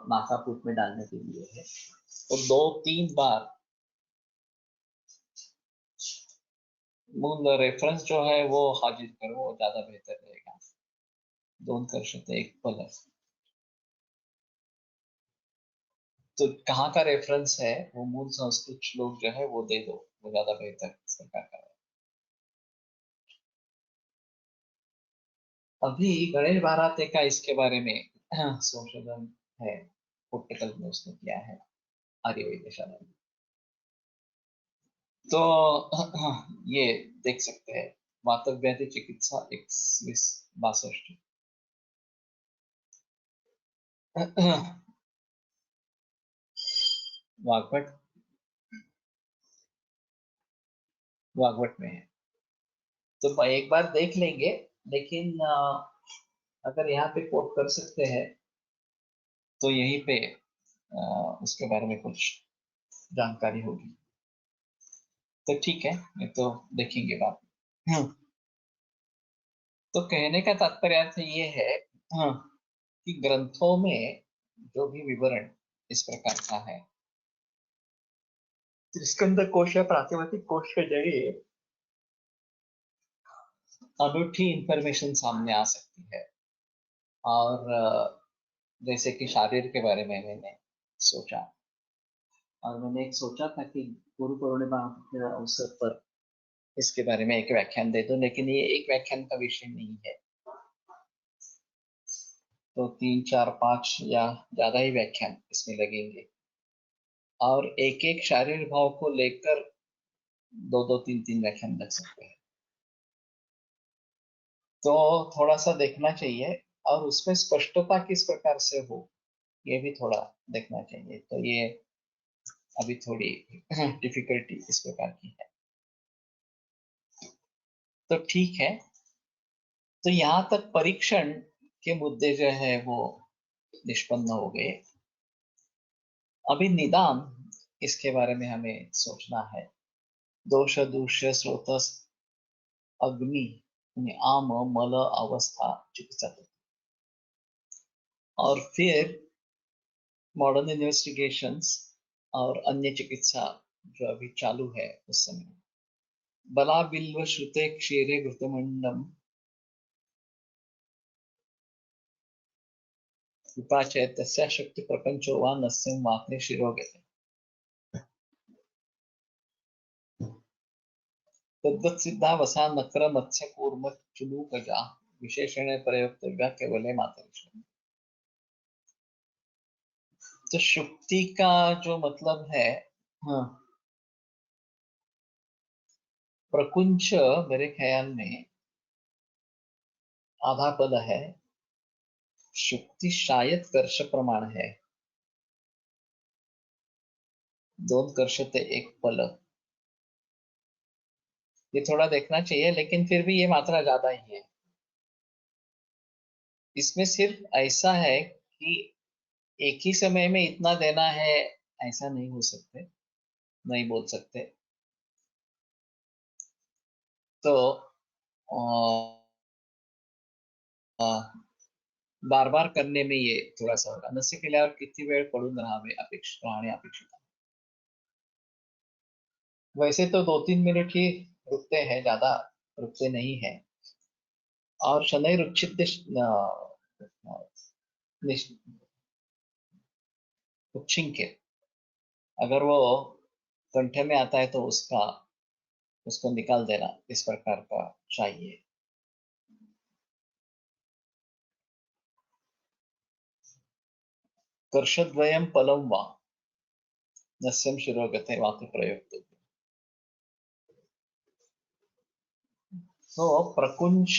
नासापुट में डालने के लिए है, तो 2-3 बार मूल रेफरेंस जो है वो हाजिर करो, वो ज्यादा बेहतर रहेगा। 2 करशते एक फल, तो कहाँ का रेफरेंस है वो मूल संस्कृत श्लोक जो है वो दे दो, वो ज्यादा बेहतर सरकार का है। अभी गणेश बाराते का इसके बारे में संशोधन है, पोर्टल में उसने किया है आर्य वैद्यशाला में, तो ये देख सकते हैं। वातक व्याधि चिकित्सा 21-62 वाग्भट वाग्भट में है, तो एक बार देख लेंगे, लेकिन अगर यहाँ पे कोट कर सकते हैं तो यहीं पे उसके बारे में कुछ जानकारी होगी, तो ठीक है, ये तो देखेंगे बात। तो कहने का तात्पर्य अर्थ ये है कि ग्रंथों में जो भी विवरण इस प्रकार का है, स्कंद कोश या प्रातिपदिक कोश के जरिए अनूठी इंफॉर्मेशन सामने आ सकती है, और जैसे कि शारीर के बारे में मैंने सोचा, और मैंने एक सोचा था कि गुरु पूर्णिमा के अवसर पर इसके बारे में एक व्याख्यान दे दूं, लेकिन ये एक व्याख्यान का विषय नहीं है, तो 3, 4, 5 या ज्यादा ही व्याख्यान इसमें लगेंगे, और एक एक शारीरिक भाव को लेकर 2-2, 3-3 व्याख्यान लग सकते हैं, तो थोड़ा सा देखना चाहिए, और उसमें स्पष्टता किस प्रकार से हो ये भी थोड़ा देखना चाहिए, तो ये अभी थोड़ी डिफिकल्टी इस प्रकार की है, तो ठीक है। तो यहाँ तक परीक्षण के मुद्दे जो है वो निष्पन्न हो गए। अभी निदान इसके बारे में हमें सोचना है। दोष दूष्य स्रोत अग्नि आम मल अवस्था चिकित्सा, और फिर मॉडर्न इन्वेस्टिगेशंस और अन्य चिकित्सा जो अभी चालू है उस समय, बला बिल्व श्रुते क्षीरे घृतमंडम विपाचे तस्या शक्ति प्रपंचो वा नस्यं वात्ने शिरोगते, तद्वत् सिद्धा वसा नक्र मत्स्य कूर्म चुलूकजा विशेषण प्रयोक्तव्या केवले मातरिश्वरी। तो शुक्ति का जो मतलब है, हाँ, प्रकुंच मेरे ख्याल में आधा पद है, शुक्ति शायद कर्ष प्रमाण है, 2 कर्ष ते 1 पल, ये थोड़ा देखना चाहिए, लेकिन फिर भी ये मात्रा ज्यादा ही है। इसमें सिर्फ ऐसा है कि एक ही समय में इतना देना है, ऐसा नहीं हो सकते, नहीं बोल सकते। तो बार बार करने में ये थोड़ा सा होगा। नसे केल्यावर किती वेळ पडून राहावे राहणे अपेक्षित आहे। वैसे तो 2-3 मिनट ही रुकते हैं, ज्यादा रुकते नहीं है। और शनैः रुचिते उच्छिंके, अगर वो कंठ में आता है तो उसको निकाल देना, इस प्रकार का चाहिए। कर्षद्वयं पलं वा नस्यं शिरोगते वाक्य प्रयुक्त। तो प्रकुंच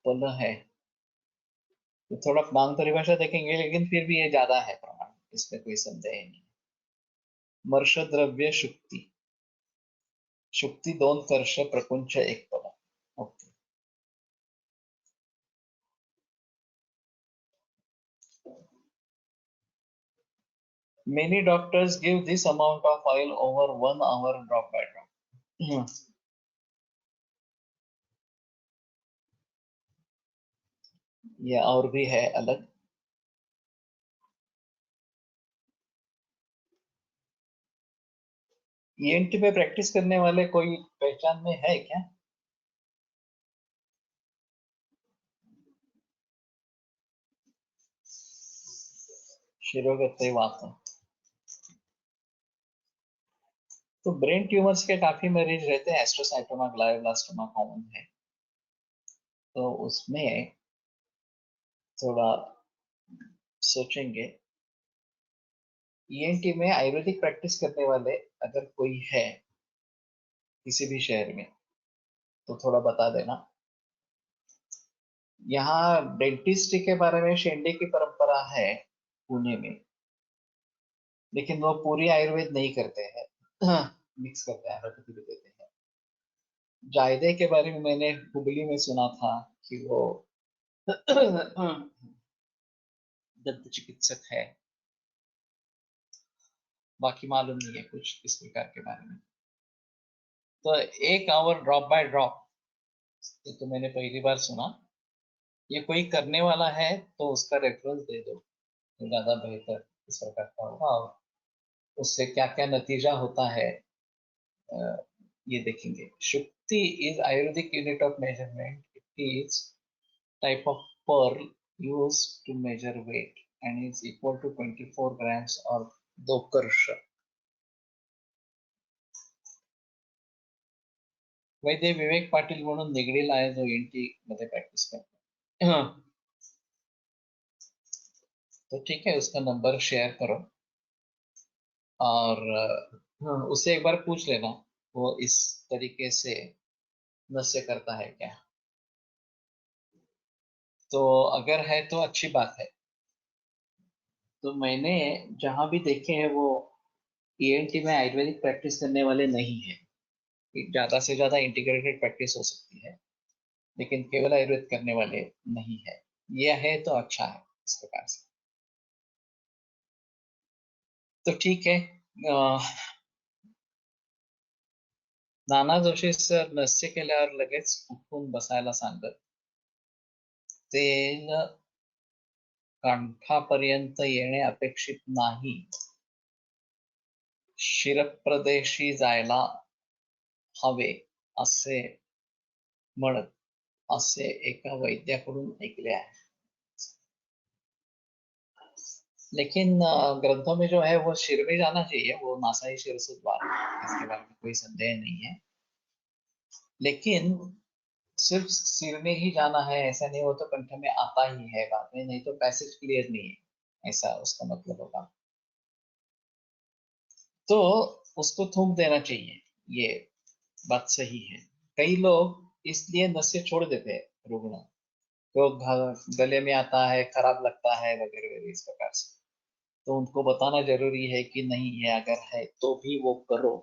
पल है, तो थोड़ा मांग परिभाषा देखेंगे, लेकिन फिर भी ये ज्यादा है प्रमाण, इसमें कोई संदेह नहीं। मर्ष द्रव्य शुक्ति, शुक्ति 2 कर्ष प्रकुंच 1 पल। Okay. Many doctors give this amount of oil over 1 hour drop by drop. ये और भी है अलग। ईएनटी पे प्रैक्टिस करने वाले कोई पहचान में है क्या? शिरोगते वात, तो ब्रेन ट्यूमर्स के काफी मरीज रहते हैं, एस्ट्रोसाइटोमा ग्लायोब्लास्टोमा कॉमन है, तो उसमें थोड़ा सोचेंगे। ईएनटी में आयुर्वेदिक प्रैक्टिस करने वाले अगर कोई है किसी भी शहर में, तो थोड़ा बता देना। यहाँ डेंटिस्ट के बारे में शेंडे की परंपरा है पुणे में, लेकिन वो पूरी आयुर्वेद नहीं करते हैं, मिक्स करते हैं, एलोपैथी भी देते हैं। जायदे के बारे में मैंने हुबली में सुना था कि वो दंत चिकित्सक है, बाकी मालूम नहीं है कुछ इस प्रकार के बारे में। तो 1 आवर ड्रॉप बाय ड्रॉप, ये तो मैंने पहली बार सुना। ये कोई करने वाला है तो उसका रेफरेंस दे दो, तो ज्यादा बेहतर इस प्रकार का होगा, और उससे क्या क्या नतीजा होता है ये देखेंगे। Shukti is Ayurvedic unit of measurement, it is type of pearl used to measure weight and is equal to 24 grams or 2 कर्ष। वैद्य विवेक पाटील म्हणून निगडीला आहे, जो एनटी मध्ये प्रॅक्टिस करतो। तो ठीक है, उसका नंबर शेयर करो, और उससे एक बार पूछ लेना वो इस तरीके से नस्य करता है क्या। तो अगर है तो अच्छी बात है। तो मैंने जहां भी देखे हैं वो ईएनटी में आयुर्वेदिक प्रैक्टिस करने वाले नहीं है। ज्यादा से ज्यादा इंटीग्रेटेड प्रैक्टिस हो सकती है, लेकिन केवल आयुर्वेद करने वाले नहीं है। यह है तो अच्छा है इस प्रकार से। तो ठीक है। नाना जोशी सर नस्य केल्यावर लगेच उठून बसायला सांगत, तेल कंठापर्यंत येणे अपेक्षित नाही, शिरप्रदेशी जायला हवे असे म्हणत, असे एका वैद्याकडून ऐकले आहे। लेकिन ग्रंथों में जो है वो शिर में जाना चाहिए, वो नासाई शिर से द्वार, इसके बारे में कोई संदेह नहीं है। लेकिन सिर्फ सिर में ही जाना है ऐसा नहीं, वो तो कंठ में आता ही है बाद में, नहीं तो पैसेज क्लियर नहीं है, ऐसा उसका मतलब होगा। तो उसको थूक देना चाहिए, ये बात सही है। कई लोग इसलिए नस्य छोड़ देते हैं रुग्ण, तो गले में आता है, खराब लगता है वगैरह वगैरह इस प्रकार से, तो उनको बताना जरूरी है कि नहीं, ये अगर है तो भी वो करो,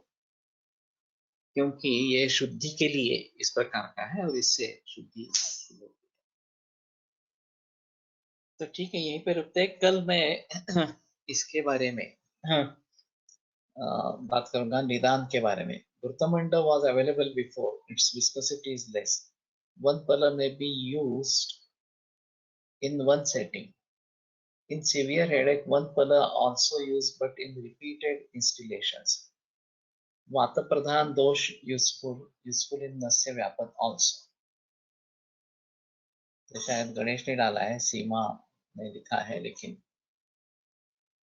क्योंकि ये शुद्धि के लिए इस प्रकार का है और इससे शुद्धि हासिल होती है। तो ठीक है, यहीं पे रुकते हैं। कल मैं इसके बारे में बात करूंगा, निदान के बारे में। Vrutamanda was available before, its viscosity is less. One pala may be used in one setting. In severe headache, one pala also used, but in repeated instillations. Vata pradhan dosh useful in nasya vyapan also. तो शायद गणेश ने डाला है, सीमा ने लिखा है, लेकिन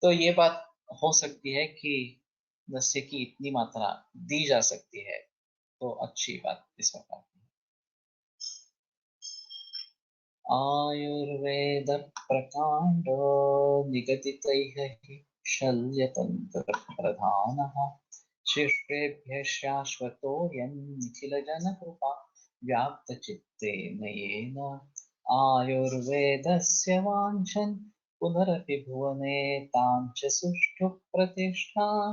तो ये बात हो सकती है कि नस्य की इतनी मात्रा दी जा सकती है, तो अच्छी बात इस प्रकार की। आयुर्वेद प्रकांडो निगदितैः हि शल्यतंत्र प्रधानः शिष्येभ्यः शाश्वतोऽयं निखिलजनकृपा व्याप्तचित्तेन येन आयुर्वेदस्य वाञ्छन् पुनरपि भुवने तां च सुष्ठु प्रतिष्ठां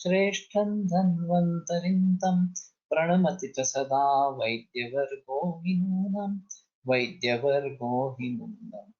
श्रेष्ठं धन्वन्तरिं तं प्रणमति च सदा वैद्यवर्गो हि नूनम् वैद्यवर्गो हि नूनम्।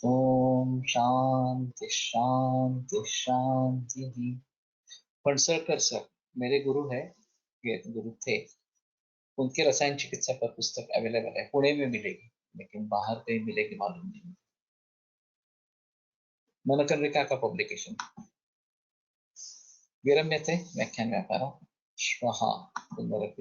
ओम शांति शांति शांति। फणसळकर सर मेरे गुरु है, ये गुरु थे, उनके रसायन चिकित्सा पर पुस्तक अवेलेबल है, पुणे में मिलेगी, लेकिन बाहर कहीं मिलेगी मालूम नहीं। मनकर्णिका का पब्लिकेशन। विरम्यते व्याख्यान व्यापारः श्वः पुनरपि